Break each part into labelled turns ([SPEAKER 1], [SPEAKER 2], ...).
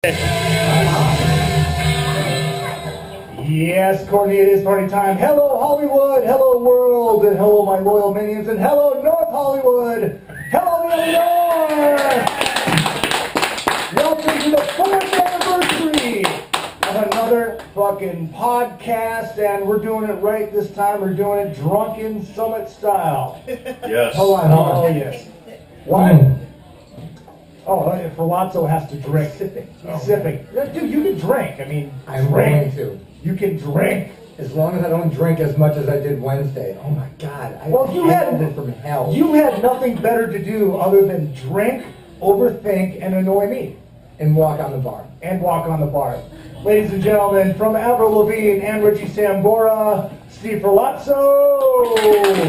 [SPEAKER 1] Yes, Courtney, it is party time. Hello, Hollywood. Hello, world. And hello, my loyal minions. And hello, North Hollywood. Hello, Illinois. Welcome to the 4th anniversary of another fucking podcast. And we're doing it right this time. We're doing it Drunken Summit style.
[SPEAKER 2] Yes.
[SPEAKER 1] Hold on. Oh, yes. Why? Oh, Ferlazzo has to drink. Sipping. Dude, you can drink. I mean,
[SPEAKER 3] I'm going to.
[SPEAKER 1] You can drink.
[SPEAKER 3] As long as I don't drink as much as I did Wednesday. Oh my God.
[SPEAKER 1] You had
[SPEAKER 3] it from hell.
[SPEAKER 1] You had nothing better to do other than drink, overthink, and annoy me.
[SPEAKER 3] And walk on the bar.
[SPEAKER 1] Ladies and gentlemen, from Avril and Richie Sambora, Steve Ferlazzo.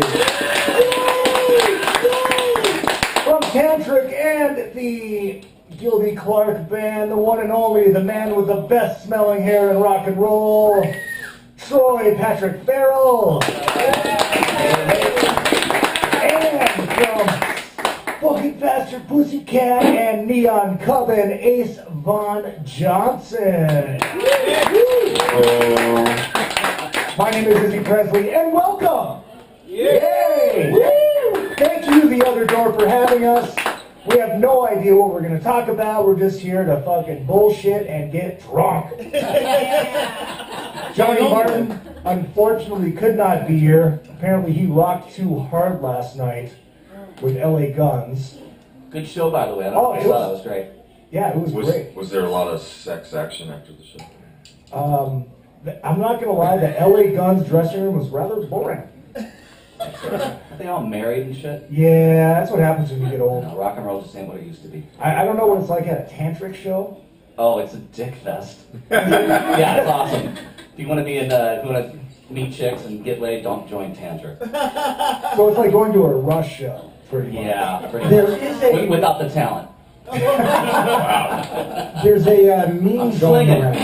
[SPEAKER 1] From Tantric and the Gilby Clarke band, the one and only, the man with the best smelling hair in rock and roll, Troy Patrick Farrell. And from Fucking Faster Pussycat and Neon Coven, Ace Von Johnson. My name is Izzy Presley, and welcome! Yay! Thank you, the other door, for having us. We have no idea what we're going to talk about. We're just here to fucking bullshit and get drunk. Johnny Martin, unfortunately, could not be here. Apparently, he rocked too hard last night with LA Guns.
[SPEAKER 4] Good show, by the way. I don't know if you saw that. Was great.
[SPEAKER 1] Yeah, it was great.
[SPEAKER 2] Was there a lot of sex action after the show?
[SPEAKER 1] I'm not going to lie, the LA Guns dressing room was rather boring.
[SPEAKER 4] Are they all married and shit?
[SPEAKER 1] Yeah, that's what happens when you get old.
[SPEAKER 4] No, rock and roll just ain't what it used to be.
[SPEAKER 1] I don't know what it's like at a tantric show.
[SPEAKER 4] Oh, it's a dick fest. Yeah, it's awesome. If you want to be in, if you want to meet chicks and get laid, don't join Tantric.
[SPEAKER 1] So it's like going to a Rush show, pretty much.
[SPEAKER 4] Yeah, pretty
[SPEAKER 3] There
[SPEAKER 4] much.
[SPEAKER 3] is a-
[SPEAKER 4] Without the talent.
[SPEAKER 3] There's a meme going
[SPEAKER 4] slinging.
[SPEAKER 3] around.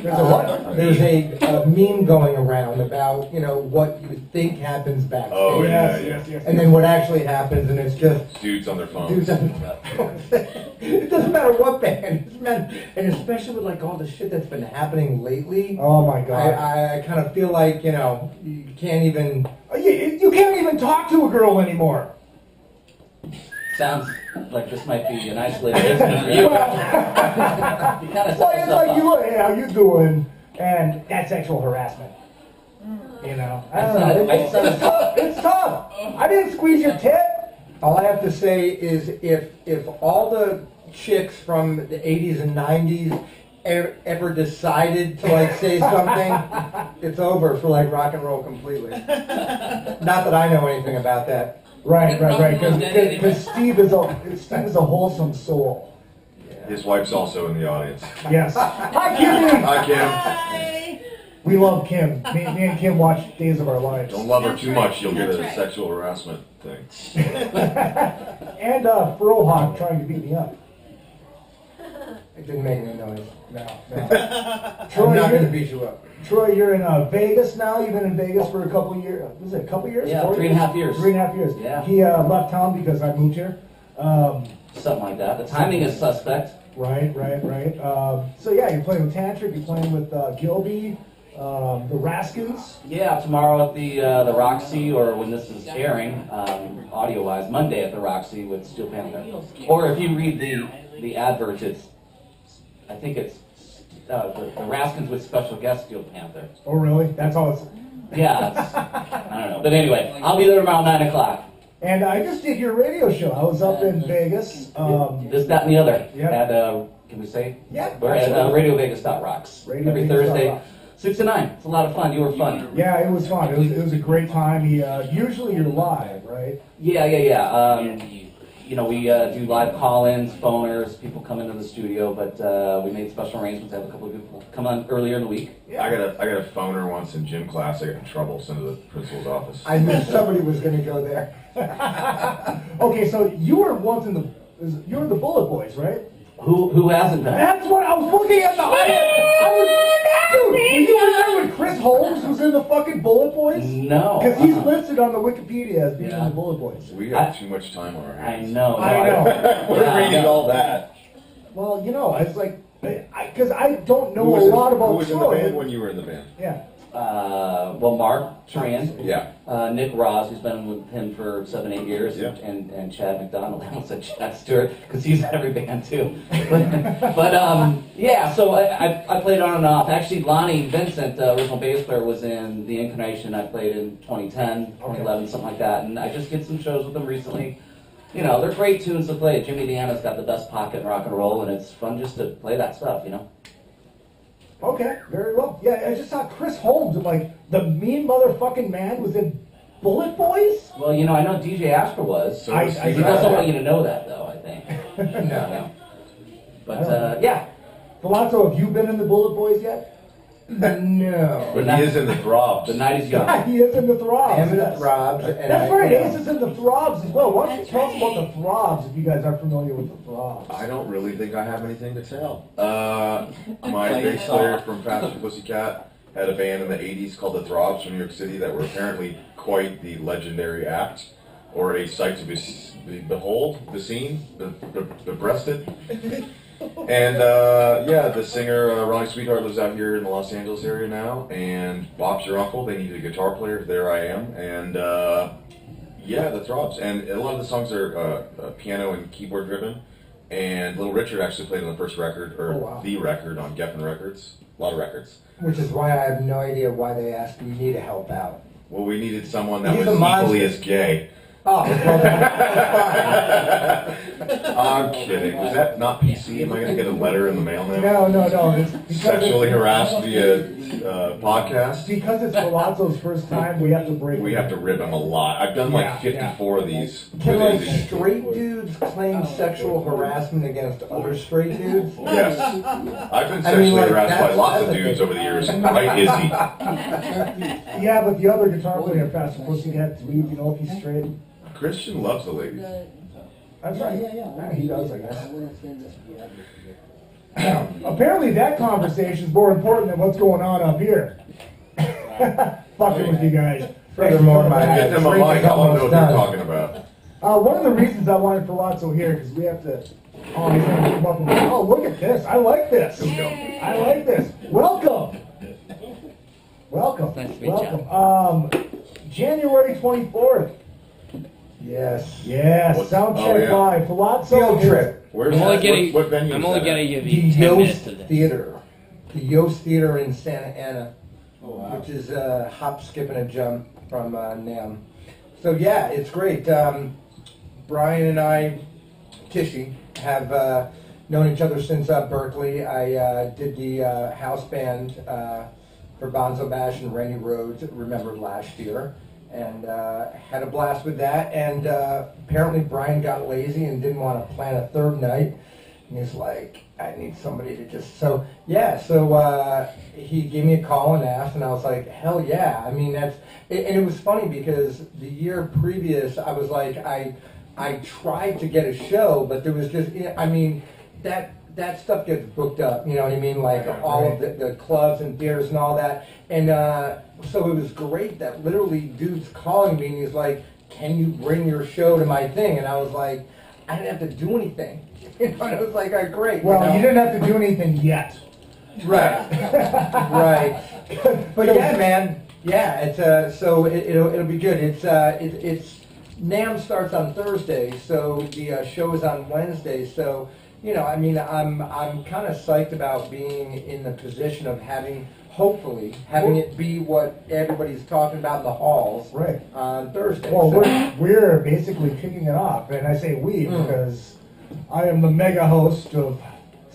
[SPEAKER 1] There's a what?
[SPEAKER 3] There's a meme going around about, what you think happens backstage.
[SPEAKER 2] Oh, yeah.
[SPEAKER 3] And then what actually happens, and it's just
[SPEAKER 2] Dudes on their phones.
[SPEAKER 3] dudes on the phone. It doesn't matter what band. It doesn't matter. And especially with like all the shit that's been happening lately.
[SPEAKER 1] Oh my God.
[SPEAKER 3] I kind of feel like, you can't even...
[SPEAKER 1] You can't even talk to a girl anymore.
[SPEAKER 4] Sounds like this might be an isolated incident for you. You kind of
[SPEAKER 1] Well, it's like, you look, hey, how you doing? And that's sexual harassment. You know? I don't know. It's tough. It's tough. I didn't squeeze your tit.
[SPEAKER 3] All I have to say is if all the chicks from the 80s and 90s ever decided to like say something, it's over for like rock and roll completely. Not that I know anything about that.
[SPEAKER 1] Right. Because Steve is a wholesome soul.
[SPEAKER 2] His wife's also in the audience.
[SPEAKER 1] Yes. Hi, Kimmy.
[SPEAKER 2] Hi, Kim.
[SPEAKER 5] Hi.
[SPEAKER 1] We love Kim. Me and Kim watch Days of Our Lives.
[SPEAKER 2] Don't love her too much. You'll get a sexual harassment thing.
[SPEAKER 1] And Farrell Hawk trying to beat me up.
[SPEAKER 3] It didn't make any noise.
[SPEAKER 1] No.
[SPEAKER 3] I'm not going to beat you up.
[SPEAKER 1] Troy, you're in Vegas now. You've been in Vegas for a couple of years. Was it a couple of years?
[SPEAKER 4] Yeah,
[SPEAKER 1] 3.5
[SPEAKER 4] years.
[SPEAKER 1] 3.5 years.
[SPEAKER 4] Yeah.
[SPEAKER 1] He left town because I moved here.
[SPEAKER 4] Something like that. The timing is suspect.
[SPEAKER 1] Right. So yeah, you're playing with Tantric. You're playing with Gilby, the Raskins.
[SPEAKER 4] Yeah, tomorrow at the Roxy, or when this is airing, audio-wise, Monday at the Roxy with Steel Panther. Or if you read the advert, I think it's the Raskins with special guest Steel Panther.
[SPEAKER 1] Oh really? That's all it's.
[SPEAKER 4] Yeah, I don't know. But anyway, I'll be there around 9 o'clock.
[SPEAKER 1] And I just did your radio show. I was up in Vegas.
[SPEAKER 4] This, that, and the other.
[SPEAKER 1] Yep.
[SPEAKER 4] At, can we say?
[SPEAKER 1] Yeah.
[SPEAKER 4] We're at RadioVegas.rocks. Every Thursday, 6 to 9. It's a lot of fun. You were fun.
[SPEAKER 1] Yeah, it was fun. It was a great time. Usually you're live, right?
[SPEAKER 4] Yeah. We do live call-ins, phoners, people come into the studio, but we made special arrangements to have a couple of people come on earlier in the week.
[SPEAKER 2] Yeah. I got a phoner once in gym class. I got in trouble, sent to the principal's office.
[SPEAKER 3] I knew somebody was going to go there.
[SPEAKER 1] Okay, so you were once in the Bullet Boys, right?
[SPEAKER 4] Who hasn't been?
[SPEAKER 1] That's what I was looking at. Dude, do you remember when Chris Holmes was in the fucking Bullet Boys?
[SPEAKER 4] No.
[SPEAKER 1] Because he's listed on the Wikipedia as being in
[SPEAKER 4] Yeah.
[SPEAKER 1] the Bullet Boys.
[SPEAKER 2] We have too much time on our
[SPEAKER 4] I
[SPEAKER 2] hands.
[SPEAKER 4] know.
[SPEAKER 1] I know.
[SPEAKER 2] We're reading all that.
[SPEAKER 1] Well, it's like, because I don't know
[SPEAKER 2] Who
[SPEAKER 1] a
[SPEAKER 2] was
[SPEAKER 1] lot about
[SPEAKER 2] Who was in the
[SPEAKER 1] Troy.
[SPEAKER 2] band when you were in the band?
[SPEAKER 1] Yeah.
[SPEAKER 4] Well, Mark Tran,
[SPEAKER 2] Yeah.
[SPEAKER 4] Nick Ross, who's been with him for 7-8 years,
[SPEAKER 2] Yeah.
[SPEAKER 4] and Chad McDonald. I almost said Chad Stewart because he's in every band too. but yeah, so I played on and off. Actually, Lonnie Vincent, original bass player, was in The Incarnation. I played in 2010, 2011, something like that. And I just did some shows with them recently. You know, they're great tunes to play. Jimmy Deanna's got the best pocket in rock and roll, and it's fun just to play that stuff, you know.
[SPEAKER 1] Okay, very well. Yeah, I just saw Chris Holmes, like the mean motherfucking man, was in Bullet Boys.
[SPEAKER 4] Well, you know, I know DJ Asper was.
[SPEAKER 2] So
[SPEAKER 1] I-
[SPEAKER 2] was
[SPEAKER 1] I-
[SPEAKER 4] He
[SPEAKER 2] Steve
[SPEAKER 4] doesn't
[SPEAKER 2] Asper.
[SPEAKER 4] want you to know that, though, I think.
[SPEAKER 3] No.
[SPEAKER 4] But, yeah.
[SPEAKER 1] Palazzo, have you been in the Bullet Boys yet?
[SPEAKER 3] No.
[SPEAKER 2] But he is in the Throbs.
[SPEAKER 4] The night is young.
[SPEAKER 1] Yeah, he is in the Throbs.
[SPEAKER 3] I'm in the
[SPEAKER 1] yes.
[SPEAKER 3] Throbs. And
[SPEAKER 1] That's
[SPEAKER 3] I,
[SPEAKER 1] right,
[SPEAKER 3] you know,
[SPEAKER 1] Ace is in the Throbs as well. Why don't you tell us about the Throbs if you guys are familiar with the Throbs?
[SPEAKER 2] I don't really think I have anything to tell. My bass player from Pussycat had a band in the 80s called the Throbs from New York City that were apparently quite the legendary act, or a sight to behold, the scene, the breasted. And yeah, the singer Ronnie Sweetheart lives out here in the Los Angeles area now, and Bob's your uncle. They needed a guitar player. There I am, and yeah, the Throbs. And a lot of the songs are piano and keyboard driven. And Little Richard actually played on the first record, or
[SPEAKER 3] Oh, wow.
[SPEAKER 2] the record on Geffen Records. A lot of records.
[SPEAKER 3] which is why I have no idea why they asked me to help out.
[SPEAKER 2] Well, we needed someone that
[SPEAKER 3] He's
[SPEAKER 2] was
[SPEAKER 3] a monster.
[SPEAKER 2] equally as gay.
[SPEAKER 3] Oh, well,
[SPEAKER 2] I'm kidding. Was that not PC? Am I going to get a letter in the mail now?
[SPEAKER 1] No. It's because
[SPEAKER 2] Sexually harassed via podcast?
[SPEAKER 1] Because it's Palazzo's first time, we have to break.
[SPEAKER 2] We have to rip him a lot. I've done like
[SPEAKER 1] Yeah,
[SPEAKER 2] 54 of these.
[SPEAKER 3] can like
[SPEAKER 2] within
[SPEAKER 3] straight dudes claim sexual harassment against other straight dudes?
[SPEAKER 2] Yes. I've been sexually
[SPEAKER 3] like,
[SPEAKER 2] harassed by
[SPEAKER 3] that's-
[SPEAKER 2] lots of
[SPEAKER 3] that's a
[SPEAKER 2] dudes
[SPEAKER 3] thing.
[SPEAKER 2] over the years. Right, Izzy?
[SPEAKER 1] Yeah, but the other guitar player, Pastor Pussycat, do you know if he's straight?
[SPEAKER 2] Christian loves the ladies.
[SPEAKER 1] That's right. Yeah, he does, I guess. Apparently that conversation's more important than what's going on up here. Fucking with you guys.
[SPEAKER 3] Furthermore, my-
[SPEAKER 2] Get them a
[SPEAKER 3] Drink
[SPEAKER 2] mic.
[SPEAKER 3] is
[SPEAKER 2] I want to know
[SPEAKER 3] almost
[SPEAKER 2] what they're
[SPEAKER 3] done.
[SPEAKER 2] talking about.
[SPEAKER 1] One of the reasons I wanted Ferlazzo here, because we have to... Oh, he's going to come up and go, oh, look at this. I like this. I like this. Welcome. Welcome.
[SPEAKER 5] Nice to meet you.
[SPEAKER 1] Welcome. January 24th.
[SPEAKER 3] Yes.
[SPEAKER 1] Yes,
[SPEAKER 2] What's-
[SPEAKER 1] Soundcheck
[SPEAKER 2] oh, yeah.
[SPEAKER 1] Live. Palazzo.
[SPEAKER 3] Field
[SPEAKER 1] is-
[SPEAKER 3] trip.
[SPEAKER 2] Where's
[SPEAKER 5] I'm only
[SPEAKER 2] that?
[SPEAKER 5] getting.
[SPEAKER 2] What venue
[SPEAKER 5] I'm
[SPEAKER 2] is
[SPEAKER 5] only
[SPEAKER 2] that?
[SPEAKER 5] gonna give
[SPEAKER 3] The
[SPEAKER 5] you 10 minutes
[SPEAKER 3] Yost
[SPEAKER 5] to this.
[SPEAKER 3] Theater. The Yost Theater in Santa Ana, which is a hop, skip, and a jump from NAMM. So yeah, it's great. Brian and I, Tishy, have known each other since Berkeley. I did the house band for Bonzo Bash and Randy Rhoads, remember last year, and had a blast with that. And apparently Brian got lazy and didn't want to plan a third night. And he's like, I need somebody to just, so yeah, so he gave me a call and asked, and I was like, hell yeah. I mean, and it was funny because the year previous, I was like, I tried to get a show, but there was just, I mean, that stuff gets booked up, you know what I mean? Like all of the clubs and theaters and all that. And so it was great that literally dude's calling me and he's like, can you bring your show to my thing? And I was like, I didn't have to do anything. You know, and I was like, oh, great.
[SPEAKER 1] Well,
[SPEAKER 3] you know?
[SPEAKER 1] you didn't have to do anything yet.
[SPEAKER 3] Right. Right. But yeah, man. Yeah, it's so it'll be good. It's NAMM starts on Thursday, so the show is on Wednesday. So you know, I mean, I'm kind of psyched about being in the position of hopefully having it be what everybody's talking about in the halls
[SPEAKER 1] Right.
[SPEAKER 3] on Thursday.
[SPEAKER 1] Well,
[SPEAKER 3] So-
[SPEAKER 1] we're basically kicking it off, and I say we because I am the mega host of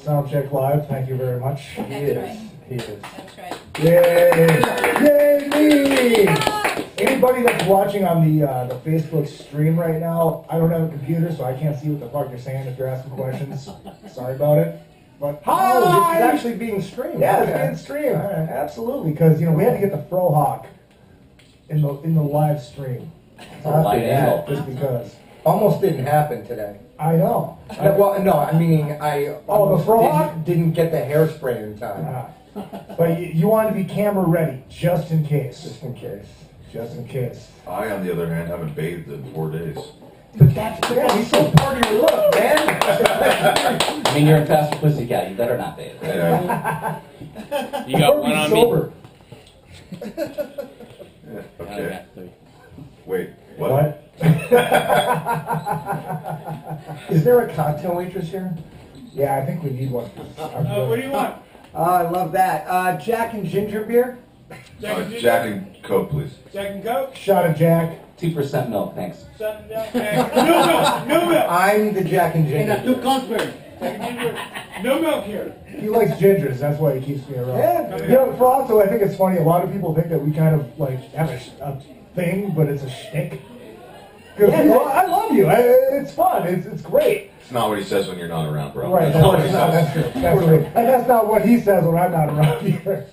[SPEAKER 1] Soundcheck Live. Thank you very much.
[SPEAKER 3] He is. He is.
[SPEAKER 5] That's right.
[SPEAKER 1] Yay! Yay me! Anybody that's watching on the Facebook stream right now, I don't have a computer, so I can't see what the fuck you're saying if you're asking questions. Sorry about it. But
[SPEAKER 3] Oh, this
[SPEAKER 1] hi!
[SPEAKER 3] is actually being streamed.
[SPEAKER 1] Yeah, it's
[SPEAKER 3] Okay.
[SPEAKER 1] being streamed. Absolutely, because we had to get the Frohawk in the live stream.
[SPEAKER 4] Light angle.
[SPEAKER 1] Just because.
[SPEAKER 3] Almost didn't happen today.
[SPEAKER 1] I know.
[SPEAKER 3] Well, no, I mean, I
[SPEAKER 1] Oh, the
[SPEAKER 3] almost
[SPEAKER 1] Frohawk?
[SPEAKER 3] didn't get the hairspray in time,
[SPEAKER 1] But you wanted to be camera ready, just in case.
[SPEAKER 3] just in case.
[SPEAKER 1] Just in case.
[SPEAKER 2] I, on the other hand, haven't bathed in 4 days.
[SPEAKER 3] But he's so part of your look, man.
[SPEAKER 4] I mean, you're in Faster Pussycat. You better not bathe.
[SPEAKER 2] Yeah.
[SPEAKER 5] You got one on me.
[SPEAKER 1] sober.
[SPEAKER 2] Yeah, okay.
[SPEAKER 5] Okay.
[SPEAKER 2] Wait,
[SPEAKER 1] What?
[SPEAKER 3] Is there a cocktail waitress here?
[SPEAKER 1] Yeah, I think we need one.
[SPEAKER 5] What do you want?
[SPEAKER 3] I love that. Jack and ginger beer?
[SPEAKER 2] Jack and Coke, please.
[SPEAKER 5] Jack and Coke?
[SPEAKER 1] Shot of Jack.
[SPEAKER 4] 2% milk, thanks.
[SPEAKER 5] Something else? No milk! No milk!
[SPEAKER 3] I'm the Jack and ginger.
[SPEAKER 5] And 2 Carlsberg. Jack and ginger. No milk here.
[SPEAKER 1] He likes gingers. That's why he keeps me around.
[SPEAKER 3] Yeah.
[SPEAKER 1] You know, Ferlazzo, I think it's funny. A lot of people think that we kind of like have a thing, but it's a shtick. Because I love you. It's fun. It's great.
[SPEAKER 2] It's not what he says when you're not around, bro.
[SPEAKER 1] Right.
[SPEAKER 2] That's not what he
[SPEAKER 1] That's
[SPEAKER 2] says.
[SPEAKER 1] true. That's true. And that's not what he says when I'm not around either.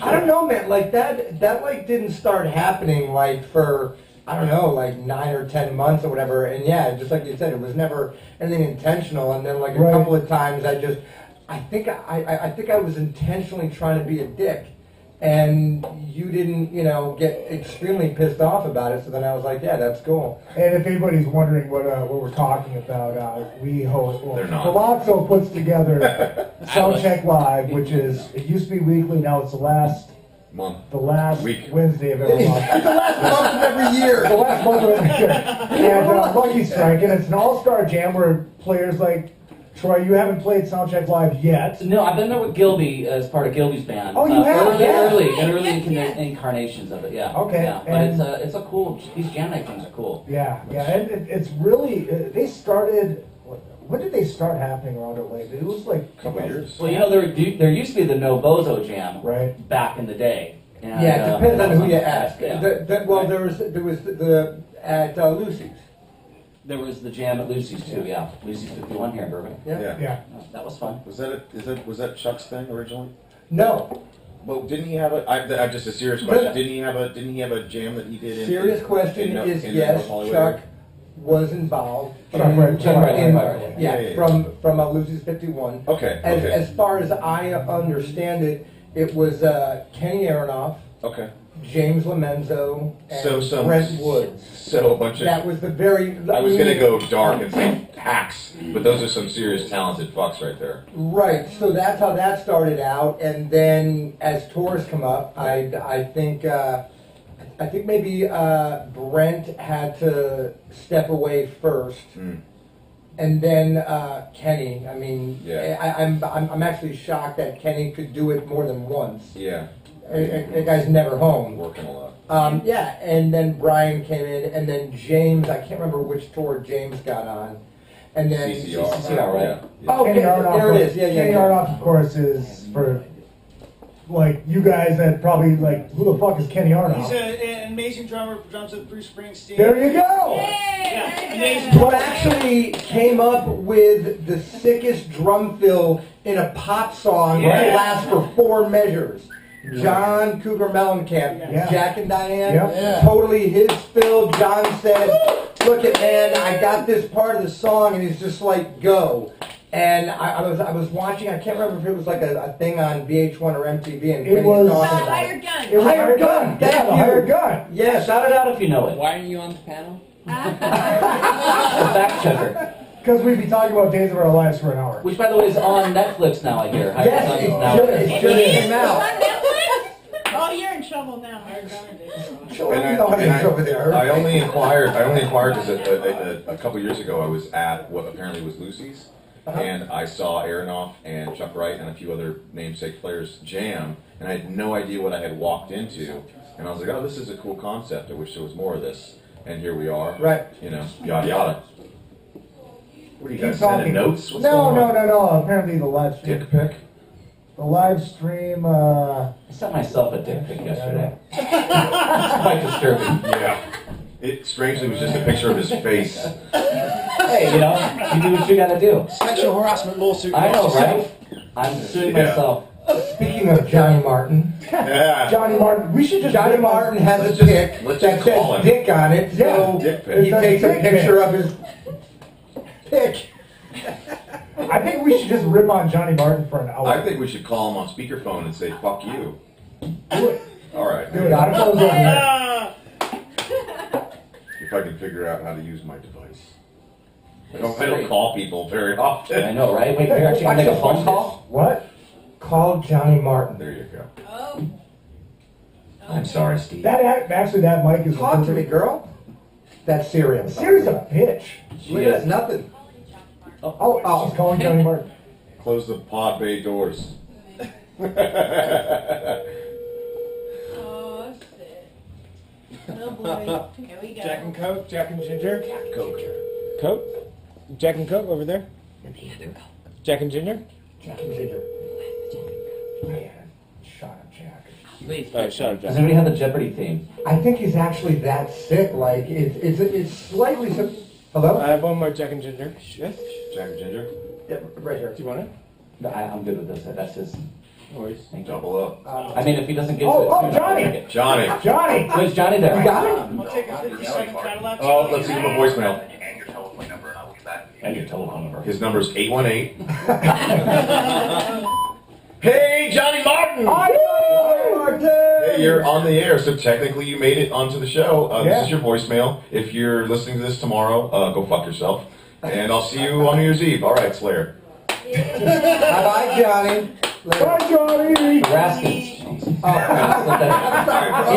[SPEAKER 3] I don't know, man. Like that like didn't start happening like for I don't know, like 9 or 10 months or whatever. And yeah, just like you said, it was never anything intentional. And then like a couple of times, I think I was intentionally trying to be a dick, and you didn't, get extremely pissed off about it. So then I was like, yeah, that's cool.
[SPEAKER 1] And if anybody's wondering what we're talking about, we host.
[SPEAKER 2] They're not.
[SPEAKER 1] Palazzo puts together Soundcheck Live, which it used to be weekly. Now it's the last
[SPEAKER 2] Week.
[SPEAKER 1] Wednesday of every month.
[SPEAKER 3] The last month of every year.
[SPEAKER 1] The last month of every year. And Lucky Strike, and it's an all-star jam where players like Troy, you haven't played Soundcheck Live yet.
[SPEAKER 4] No, I've been there with Gilby as part of Gilby's band.
[SPEAKER 1] Oh, you have?
[SPEAKER 4] Early incarnations of it, yeah.
[SPEAKER 1] Okay.
[SPEAKER 4] Yeah, but it's a cool. These jam night things are cool.
[SPEAKER 1] Yeah, and it's really they started. When did they start happening around Atlanta? It was like
[SPEAKER 2] A couple of years.
[SPEAKER 4] Well, there used to be the No Bozo Jam
[SPEAKER 1] right
[SPEAKER 4] back in the day. And,
[SPEAKER 3] Yeah, it depends on who you ask.
[SPEAKER 4] Yeah.
[SPEAKER 3] There was the at Lucy's.
[SPEAKER 4] There was the jam at Lucy's too, yeah. Lucy's 51 here in Burbank.
[SPEAKER 1] yeah.
[SPEAKER 4] That was fun.
[SPEAKER 2] Was that Chuck's thing originally?
[SPEAKER 3] No.
[SPEAKER 2] Well, didn't he have I'm just a serious question. Didn't he have a jam that he did?
[SPEAKER 3] Serious question is yes,
[SPEAKER 2] North Hollywood
[SPEAKER 3] Chuck
[SPEAKER 2] area?
[SPEAKER 3] was involved.
[SPEAKER 4] Right.
[SPEAKER 3] Yeah, from Lucy's 51.
[SPEAKER 2] Okay.
[SPEAKER 3] As far as I understand it, it was Kenny Aronoff,
[SPEAKER 2] Okay.
[SPEAKER 3] James Lomenzo, and Brent Woods.
[SPEAKER 2] So a bunch of.
[SPEAKER 3] That was the very.
[SPEAKER 2] I was gonna go dark and say hacks, but those are some serious talented fucks right there.
[SPEAKER 3] Right. So that's how that started out, and then as tours come up, I think maybe Brent had to step away first. And then Kenny. I mean, I'm actually shocked that Kenny could do it more than once.
[SPEAKER 2] Yeah.
[SPEAKER 3] The guy's never home.
[SPEAKER 2] Working a lot.
[SPEAKER 3] Yeah, and then Brian came in, and then James. I can't remember which tour James got on, and then
[SPEAKER 2] CCR, right? Yeah.
[SPEAKER 3] Oh,
[SPEAKER 1] Kenny Aronoff,
[SPEAKER 3] there it is. Yeah.
[SPEAKER 1] Kenny Aronoff, of course, is for like you guys that probably like who the fuck is Kenny Aronoff?
[SPEAKER 5] He's an amazing drummer, drums with Bruce Springsteen.
[SPEAKER 1] There you go.
[SPEAKER 5] Yeah.
[SPEAKER 3] What actually came up with the sickest drum fill in a pop song that lasts for 4 measures. John Cougar Mellencamp, Jack and Diane, totally his fill. John said, "Look it, man, I got this part of the song," and he's just like, "Go." And I was watching. I can't remember if it was like a thing on VH1 or MTV, and
[SPEAKER 1] It was
[SPEAKER 6] Hired Gun.
[SPEAKER 1] It was Hired Gun.
[SPEAKER 3] Thank
[SPEAKER 1] Yeah, the
[SPEAKER 3] you.
[SPEAKER 1] Hired Gun.
[SPEAKER 3] Yes.
[SPEAKER 4] Shout it out if you know it.
[SPEAKER 7] Why are you on the panel?
[SPEAKER 4] The fact checker.
[SPEAKER 1] Because we'd be talking about Days of Our Lives for an hour.
[SPEAKER 4] Which, by the way, is on Netflix now, I hear.
[SPEAKER 3] Yes, it just came out.
[SPEAKER 6] Oh, you're in trouble now.
[SPEAKER 2] I only inquired because a couple years ago I was at what apparently was Lucy's, and I saw Aronoff and Chuck Wright and a few other namesake players jam, and I had no idea what I had walked into, and I was like, oh, this is a cool concept. I wish there was more of this, and here we are.
[SPEAKER 3] Right.
[SPEAKER 2] Yada yada. What are you guys
[SPEAKER 1] Keep talking.
[SPEAKER 2] sending notes? What's
[SPEAKER 1] No.
[SPEAKER 2] going on?
[SPEAKER 1] Apparently the live stream.
[SPEAKER 2] Dick pic.
[SPEAKER 1] The live stream.
[SPEAKER 4] I sent myself a dick pic yesterday. It's quite disturbing.
[SPEAKER 2] Yeah. It strangely was just a picture of his face.
[SPEAKER 4] Hey, you do what you gotta do.
[SPEAKER 7] Sexual harassment lawsuit.
[SPEAKER 4] I know, right? I'm suing myself.
[SPEAKER 3] Speaking of Johnny Martin,
[SPEAKER 2] Yeah.
[SPEAKER 1] Johnny Martin. We should just.
[SPEAKER 3] Johnny Martin has a pic
[SPEAKER 2] let's
[SPEAKER 3] that
[SPEAKER 2] just call
[SPEAKER 3] says
[SPEAKER 2] him.
[SPEAKER 3] dick on it, so
[SPEAKER 2] Dick pic.
[SPEAKER 3] he takes a
[SPEAKER 1] Dick
[SPEAKER 3] picture
[SPEAKER 1] pic.
[SPEAKER 3] of his pic.
[SPEAKER 1] I think we should just rip on Johnny Martin for an hour.
[SPEAKER 2] I think we should call him on speakerphone and say, fuck you.
[SPEAKER 1] Do it.
[SPEAKER 2] All right.
[SPEAKER 1] Do it. I'm going to go here.
[SPEAKER 2] if I can figure out how to use my device. I don't call people very often.
[SPEAKER 4] I know, right? Wait, you're actually gonna make a phone call?
[SPEAKER 3] What? Call Johnny Martin.
[SPEAKER 2] There you go.
[SPEAKER 6] Oh.
[SPEAKER 4] I'm sorry, Steve.
[SPEAKER 1] Actually, that mic is...
[SPEAKER 3] Talk to me, girl. That's Siri.
[SPEAKER 1] Siri's a bitch.
[SPEAKER 3] Look at that, nothing.
[SPEAKER 1] Oh, she's calling Johnny Martin.
[SPEAKER 2] Close the pod bay doors.
[SPEAKER 6] Oh, shit. Oh, boy. Here we go.
[SPEAKER 5] Jack and Coke, Jack and Ginger.
[SPEAKER 2] Coke.
[SPEAKER 5] Coke? Jack and Coke over there. Jack and Ginger?
[SPEAKER 1] Jack and Ginger. Man, shot up Jack.
[SPEAKER 5] Oh, shut up,
[SPEAKER 4] Does
[SPEAKER 5] Jack.
[SPEAKER 4] anybody have the Jeopardy theme?
[SPEAKER 3] I think he's actually that sick. Like it's slightly. Hello.
[SPEAKER 5] I have one more Jack and Ginger. Yes.
[SPEAKER 2] Jack and Ginger.
[SPEAKER 3] Yeah, right here.
[SPEAKER 5] Do you want it?
[SPEAKER 4] No, I'm good with this. That's his.
[SPEAKER 5] No worries.
[SPEAKER 4] Thank you.
[SPEAKER 2] Double up.
[SPEAKER 4] I mean, if he doesn't get to it,
[SPEAKER 1] Oh,
[SPEAKER 4] soon, I'll
[SPEAKER 1] Johnny!
[SPEAKER 4] take it.
[SPEAKER 2] Johnny.
[SPEAKER 1] Johnny!
[SPEAKER 4] Where's Johnny there?
[SPEAKER 3] You got it?
[SPEAKER 5] I'll take a 57 Cadillac.
[SPEAKER 2] Oh, let's give him a voicemail.
[SPEAKER 8] And your telephone number, and I'll be back.
[SPEAKER 4] And your telephone number.
[SPEAKER 2] His number's 818. Hey, Johnny Martin! Hey, you're on the air, so technically you made it onto the show. This is your voicemail. If you're listening to this tomorrow, go fuck yourself. And I'll see you on New Year's Eve. All right, Slayer.
[SPEAKER 3] Bye, Johnny.
[SPEAKER 1] Bye, Johnny!
[SPEAKER 4] Raskins.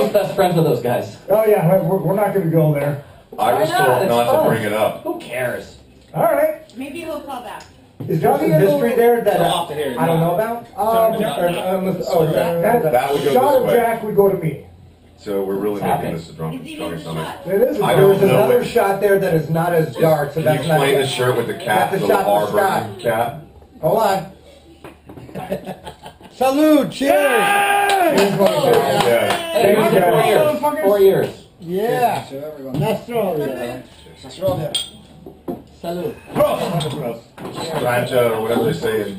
[SPEAKER 4] He's best friends with those guys.
[SPEAKER 1] Oh, yeah, we're not going to go there.
[SPEAKER 2] I was
[SPEAKER 4] Why not?
[SPEAKER 2] told
[SPEAKER 4] It's
[SPEAKER 2] not to
[SPEAKER 4] fun.
[SPEAKER 2] bring it up.
[SPEAKER 4] Who cares?
[SPEAKER 1] All right.
[SPEAKER 6] Maybe he'll call back.
[SPEAKER 1] Is
[SPEAKER 3] There's
[SPEAKER 1] Johnny
[SPEAKER 3] some history there that
[SPEAKER 5] I'll have to hear it.
[SPEAKER 3] I don't know about.
[SPEAKER 2] That would go
[SPEAKER 1] shot
[SPEAKER 2] this
[SPEAKER 1] of
[SPEAKER 2] way.
[SPEAKER 1] Jack would go to me.
[SPEAKER 2] So we're really
[SPEAKER 4] It's
[SPEAKER 2] making this a drunken
[SPEAKER 6] Is he
[SPEAKER 2] strong
[SPEAKER 6] in the
[SPEAKER 2] summit.
[SPEAKER 6] shot?
[SPEAKER 1] It is.
[SPEAKER 2] I
[SPEAKER 3] There was
[SPEAKER 2] don't know
[SPEAKER 3] another
[SPEAKER 2] which-
[SPEAKER 3] shot there that is not as dark, so
[SPEAKER 2] Can you
[SPEAKER 3] that's not.
[SPEAKER 2] explain the shirt with the cat,
[SPEAKER 3] That's
[SPEAKER 2] the
[SPEAKER 3] a
[SPEAKER 2] little
[SPEAKER 3] shot for
[SPEAKER 2] Arbor cat?
[SPEAKER 3] Hold on.
[SPEAKER 5] Salute! Cheers!
[SPEAKER 3] Here's what it is.
[SPEAKER 2] Yeah.
[SPEAKER 4] Hey,
[SPEAKER 1] Thank you, guys.
[SPEAKER 4] 4 years. 4 years.
[SPEAKER 5] Yeah! To everyone. Nastrolia. Nastrolia. Salute.
[SPEAKER 2] Rancha, or whatever they say.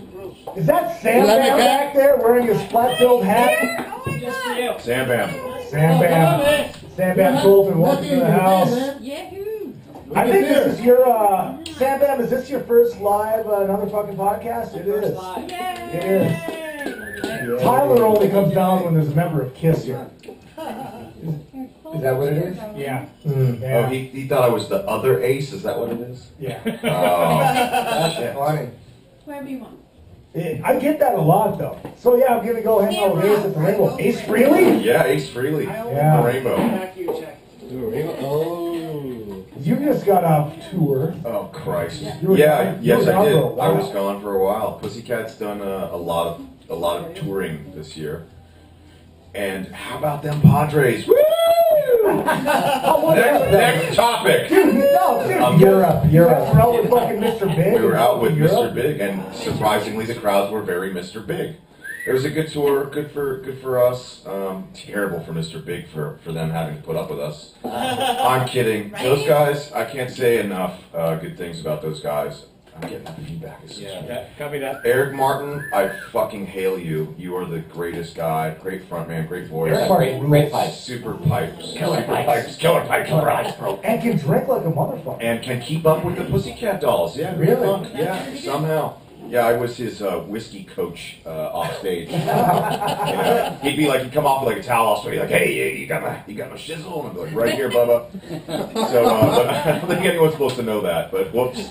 [SPEAKER 1] Is that Sam Bam back there wearing his flat-billed hat?
[SPEAKER 6] Oh, my God.
[SPEAKER 2] Sam Bam.
[SPEAKER 1] Sam Bam. Sam Bam Kulton, welcome to the house.
[SPEAKER 6] Yahoo!
[SPEAKER 1] I think this is your, Sam Bam, is this your first live, another fucking podcast? It is. It is. Tyler only comes down when there's a member of KISS here.
[SPEAKER 3] Is that what it is?
[SPEAKER 1] Yeah.
[SPEAKER 2] Oh,
[SPEAKER 1] Yeah.
[SPEAKER 2] he thought I was the other ace. Is that what it is?
[SPEAKER 1] Yeah.
[SPEAKER 2] Oh,
[SPEAKER 3] That's
[SPEAKER 2] shit.
[SPEAKER 3] funny.
[SPEAKER 6] Wherever you want.
[SPEAKER 1] I get that a lot, though. So, yeah, I'm going to go hang out with Ace at the Rainbow. Ace Freely?
[SPEAKER 2] Yeah, Ace Freely.
[SPEAKER 1] Yeah.
[SPEAKER 2] The Rainbow.
[SPEAKER 5] Back you, Jack.
[SPEAKER 3] Oh.
[SPEAKER 1] You just got off tour.
[SPEAKER 2] Oh, Christ.
[SPEAKER 1] You were
[SPEAKER 2] Yeah,
[SPEAKER 1] gone- you
[SPEAKER 2] yes,
[SPEAKER 1] were
[SPEAKER 2] I
[SPEAKER 1] gone
[SPEAKER 2] did.
[SPEAKER 1] for a
[SPEAKER 2] I
[SPEAKER 1] while.
[SPEAKER 2] was gone for a while. Pussycat's done a lot of touring this year. And how about them Padres? Woo! next topic.
[SPEAKER 1] Dude, no, dude.
[SPEAKER 3] Europe.
[SPEAKER 1] We're out with fucking Mr. Big.
[SPEAKER 2] We were out with Mr.
[SPEAKER 1] Europe.
[SPEAKER 2] Big, and surprisingly, the crowds were very Mr. Big. It was a good tour, good for us. Terrible for Mr. Big for them having to put up with us. I'm kidding. Those guys, I can't say enough good things about those guys. I'm getting that feedback.
[SPEAKER 5] Yeah, copy that.
[SPEAKER 2] Eric Martin, I fucking hail you. You are the greatest guy, great frontman, great voice.
[SPEAKER 4] Great pipes.
[SPEAKER 2] Super pipes.
[SPEAKER 4] Killer
[SPEAKER 2] Super
[SPEAKER 4] pipes.
[SPEAKER 2] Killer pipes.
[SPEAKER 4] Killer pipes, bro.
[SPEAKER 1] And can drink like a motherfucker.
[SPEAKER 2] And can keep up with the Pussycat dolls. Yeah,
[SPEAKER 1] Really?
[SPEAKER 2] fun. Yeah, somehow. Yeah, I was his whiskey coach off stage. You know, he'd come off with like a towel off, so he'd be like, "Hey, you got my shizzle?" And I'd be like, "Right here, Bubba." So, but I don't think anyone's supposed to know that. But whoops.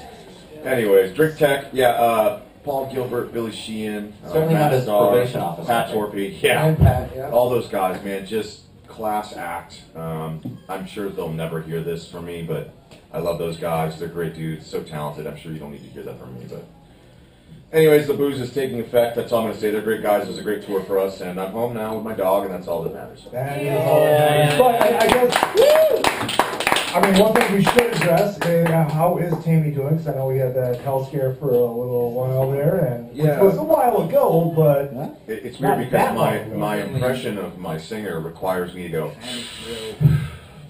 [SPEAKER 2] Anyways, Drink Tech. Yeah, Paul Gilbert, Billy Sheehan,
[SPEAKER 4] Certainly
[SPEAKER 2] Matt
[SPEAKER 4] not his
[SPEAKER 2] Starr,
[SPEAKER 4] probation officer.
[SPEAKER 2] Pat Torpy. Yeah.
[SPEAKER 3] And Pat, yeah.
[SPEAKER 2] All those guys, man, just class act. I'm sure they'll never hear this from me, but I love those guys. They're great dudes, so talented. I'm sure you don't need to hear that from me, but anyways, the booze is taking effect. That's all I'm going to say. They're great guys. It was a great tour for us, and I'm home now with my dog, and that's all that matters.
[SPEAKER 1] That is all that matters. But I guess, I mean, one thing we should address is how is Tammy doing? Because I know we had that health scare for a little while there, and
[SPEAKER 2] Yeah.
[SPEAKER 1] which was a while ago, but
[SPEAKER 2] It's
[SPEAKER 1] Not
[SPEAKER 2] weird
[SPEAKER 1] that
[SPEAKER 2] because
[SPEAKER 1] long ago.
[SPEAKER 2] my impression of my singer requires me to go,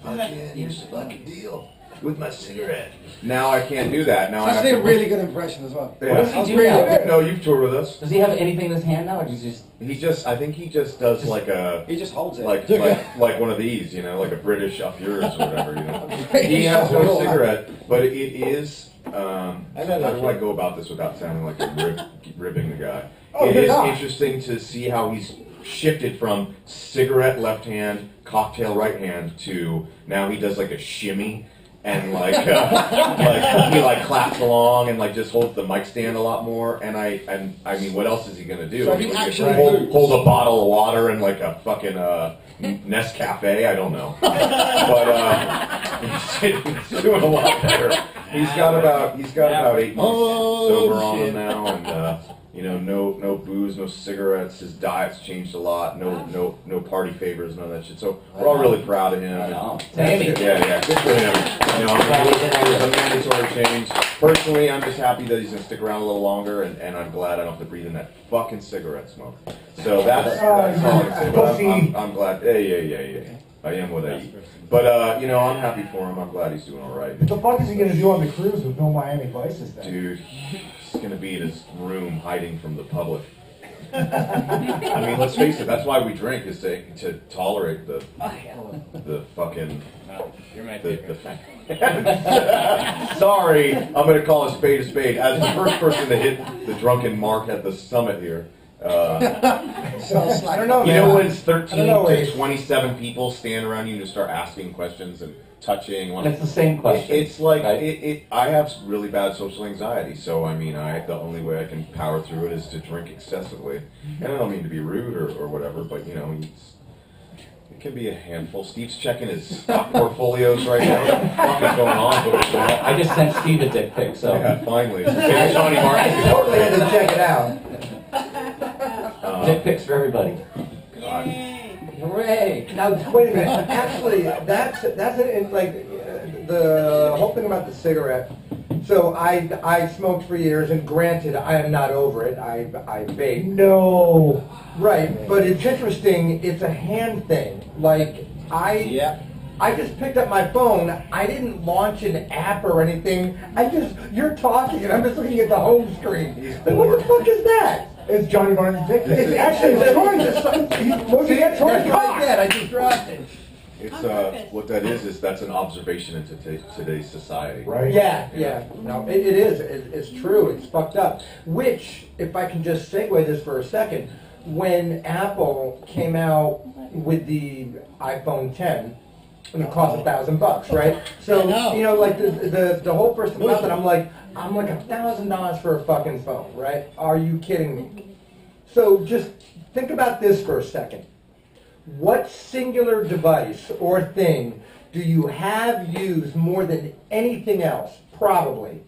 [SPEAKER 2] "Fuck yeah, here's the fucking deal with my cigarette." Now I can't do that. Now I have
[SPEAKER 5] That's a
[SPEAKER 2] to
[SPEAKER 5] really good impression as well.
[SPEAKER 2] Yeah.
[SPEAKER 4] What does he do now?
[SPEAKER 2] No, you've toured with us.
[SPEAKER 4] Does he have anything in his hand now, or does he just...
[SPEAKER 2] I think he just does like a,
[SPEAKER 5] He just holds it.
[SPEAKER 2] like one of these, you know, like a British up yours or whatever, you know. He has no cigarette, but it is, how do I go about this without sounding like I'm ribbing the guy?
[SPEAKER 1] Oh,
[SPEAKER 2] It
[SPEAKER 1] you're
[SPEAKER 2] is
[SPEAKER 1] not.
[SPEAKER 2] interesting to see how he's shifted from cigarette left hand, cocktail right hand to now he does like a shimmy and like he like claps along and like just holds the mic stand a lot more. And I mean, what else is he gonna do?
[SPEAKER 7] So
[SPEAKER 2] I mean,
[SPEAKER 7] he
[SPEAKER 2] like,
[SPEAKER 7] actually
[SPEAKER 2] hold a bottle of water and like a fucking Nescafe? I don't know, but he's doing a lot better. He's got about 8 months sober on him now, and you know, no booze, no cigarettes. His diet's changed a lot. No party favors, none of that shit. So we're all really proud of him.
[SPEAKER 4] Tammy.
[SPEAKER 2] Yeah, good for him. You know, I mean, it was a mandatory change. Personally, I'm just happy that he's gonna stick around a little longer, and I'm glad I don't have to breathe in that fucking cigarette smoke. So that's all I can say. But I'm glad. Yeah. I am what I eat. But you know, I'm happy for him. I'm glad he's doing all right.
[SPEAKER 1] What the fuck is he gonna do on the cruise with no Miami Vices then?
[SPEAKER 2] Dude, he's gonna be in his room hiding from the public. I mean, let's face it. That's why we drink, is to tolerate the fucking.
[SPEAKER 5] You're my
[SPEAKER 2] the Sorry, I'm gonna call a spade a spade. As the first person to hit the drunken mark at the summit here.
[SPEAKER 3] I don't know,
[SPEAKER 2] You
[SPEAKER 3] man.
[SPEAKER 2] know when it's 13
[SPEAKER 3] to
[SPEAKER 2] to 27 people stand around you and just start asking questions and touching.
[SPEAKER 4] And it's the same question.
[SPEAKER 2] It's like
[SPEAKER 4] right?
[SPEAKER 2] I have really bad social anxiety, so I mean, the only way I can power through it is to drink excessively. And I don't mean to be rude or whatever, but you know, it can be a handful. Steve's checking his stock portfolios right now. What the fuck is going on?
[SPEAKER 4] I just sent Steve a dick pic, so.
[SPEAKER 2] Yeah, finally. Hey, Johnny Martin.
[SPEAKER 3] Totally had to check it out.
[SPEAKER 4] Dick pics for everybody.
[SPEAKER 2] God.
[SPEAKER 3] Hooray! Now wait a minute. Actually, that's like the whole thing about the cigarette. So I smoked for years, and granted, I am not over it. I vape.
[SPEAKER 1] No.
[SPEAKER 3] Right, but it's interesting. It's a hand thing. Like I just picked up my phone. I didn't launch an app or anything. You're talking, and I'm just looking at the home screen. Like, what the fuck is that?
[SPEAKER 1] It's Johnny Martin's dick. It's actually he's looking at Troy's cock.
[SPEAKER 3] I just dropped it.
[SPEAKER 2] It's what that is that's an observation into today's society.
[SPEAKER 1] Right.
[SPEAKER 3] Yeah. No, it is. It's true. It's fucked up. Which, if I can just segue this for a second, when Apple came out with the iPhone 10, and it cost $1,000, right? So you know, like the whole first month, and I'm like $1,000 for a fucking phone, right? Are you kidding me? So just think about this for a second. What singular device or thing do you have used more than anything else? Probably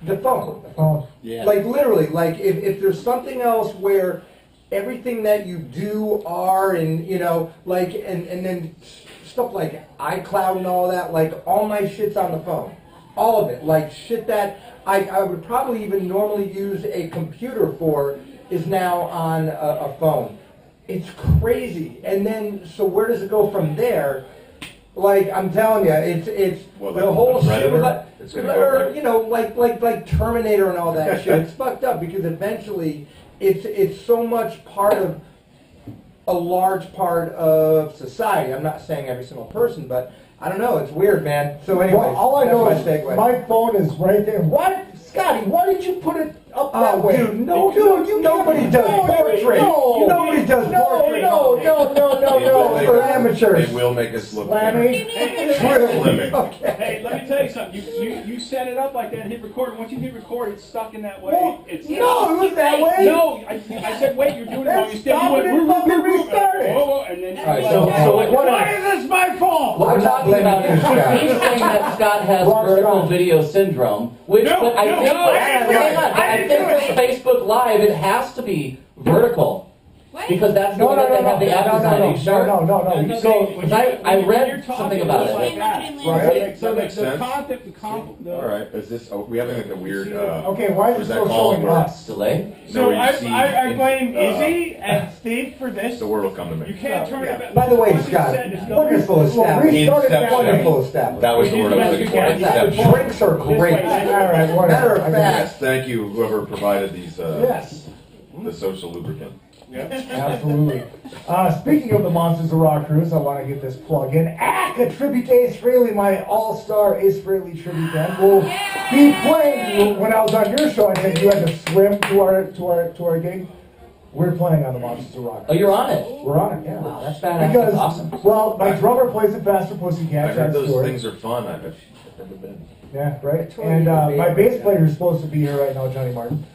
[SPEAKER 3] the phone.
[SPEAKER 1] The phone.
[SPEAKER 5] Yeah.
[SPEAKER 3] Like literally, like if there's something else where everything that you do are, and you know, like and then stuff like iCloud and all that, like all my shit's on the phone. All of it. Like shit that I would probably even normally use a computer for is now on a phone. It's crazy. And then, so where does it go from there? Like, I'm telling you, it's
[SPEAKER 2] Well,
[SPEAKER 3] the whole shit,
[SPEAKER 2] Predator? It's gonna go
[SPEAKER 3] or,
[SPEAKER 2] there.
[SPEAKER 3] you know, like Terminator and all that shit. It's fucked up because eventually it's so much part of a large part of society. I'm not saying every single person, but I don't know. It's weird, man. So anyway,
[SPEAKER 1] Well, all I know is
[SPEAKER 3] segue.
[SPEAKER 1] my phone is right there. What? Scotty, why did you put it up that way?
[SPEAKER 3] Dude, nobody does portrait. Nobody does portrait.
[SPEAKER 1] No. For amateurs.
[SPEAKER 2] They will make us look
[SPEAKER 1] Slammy.
[SPEAKER 2] Slimming.
[SPEAKER 3] Okay.
[SPEAKER 9] Hey, let me tell you something. You set it up like that and hit record. Once you hit record, it's stuck in that way.
[SPEAKER 1] Well,
[SPEAKER 9] It's
[SPEAKER 1] no, it was that way.
[SPEAKER 9] No, I said, wait, you're doing it wrong. You
[SPEAKER 1] Stop it and fucking restart it.
[SPEAKER 9] Whoa, and then
[SPEAKER 3] All right, so what
[SPEAKER 1] is this my fault?
[SPEAKER 4] What
[SPEAKER 3] I'm
[SPEAKER 4] we're
[SPEAKER 3] not
[SPEAKER 4] talking about
[SPEAKER 3] blaming
[SPEAKER 4] is
[SPEAKER 3] you, Scott.
[SPEAKER 4] he's saying that Scott has
[SPEAKER 1] Wrong
[SPEAKER 4] vertical
[SPEAKER 1] Scott.
[SPEAKER 4] video syndrome, which
[SPEAKER 9] No,
[SPEAKER 4] but I
[SPEAKER 9] no,
[SPEAKER 4] think,
[SPEAKER 9] no, I didn't do it.
[SPEAKER 4] hang on, but I think with Facebook Live it has to be vertical because that's the way that they have the app design. Are you sure?
[SPEAKER 1] No.
[SPEAKER 4] So, because I read something about
[SPEAKER 9] like
[SPEAKER 4] it.
[SPEAKER 9] that.
[SPEAKER 1] Right.
[SPEAKER 9] So
[SPEAKER 2] That makes
[SPEAKER 9] the
[SPEAKER 2] sense.
[SPEAKER 9] concept,
[SPEAKER 2] All right, is this? Oh, we having like a weird.
[SPEAKER 1] Okay, why
[SPEAKER 2] what
[SPEAKER 1] is
[SPEAKER 2] is
[SPEAKER 1] it
[SPEAKER 2] that
[SPEAKER 1] still
[SPEAKER 2] called?
[SPEAKER 1] showing
[SPEAKER 2] Where
[SPEAKER 1] us?
[SPEAKER 4] Delay?
[SPEAKER 9] So
[SPEAKER 2] you
[SPEAKER 9] I
[SPEAKER 2] see
[SPEAKER 9] blame
[SPEAKER 2] in-
[SPEAKER 9] Izzy and Steve for this.
[SPEAKER 2] The word will come to me.
[SPEAKER 9] You can't turn it back.
[SPEAKER 3] By the way,
[SPEAKER 9] What you
[SPEAKER 3] Scott,
[SPEAKER 9] said is no-
[SPEAKER 3] wonderful establishment.
[SPEAKER 1] Restart it that way.
[SPEAKER 3] Wonderful establishment.
[SPEAKER 2] That was the word I was looking for.
[SPEAKER 9] Yeah,
[SPEAKER 3] The
[SPEAKER 2] Exception.
[SPEAKER 3] drinks are great.
[SPEAKER 1] All right, whatever.
[SPEAKER 3] Matter of
[SPEAKER 1] I got
[SPEAKER 3] fact,
[SPEAKER 2] Yes, thank you, whoever provided these.
[SPEAKER 1] Yes.
[SPEAKER 2] The social lubricant.
[SPEAKER 1] Absolutely. Speaking of the Monsters of Rock cruise, I want to get this plug in. A tribute to Ace Frehley, my all-star Ace Frehley tribute band, will be playing. When I was on your show, I said you had to swim to our gig. We're playing on the Monsters of Rock.
[SPEAKER 4] Oh, you're on it.
[SPEAKER 1] We're on it, yeah.
[SPEAKER 4] Wow, that's badass.
[SPEAKER 1] Because,
[SPEAKER 4] That's awesome.
[SPEAKER 1] well, my drummer plays in Faster Pussycat.
[SPEAKER 2] I heard those
[SPEAKER 1] Stewart.
[SPEAKER 2] things are fun. I've never been.
[SPEAKER 1] Yeah, right. And my bass player is supposed to be here right now, Johnny Martin.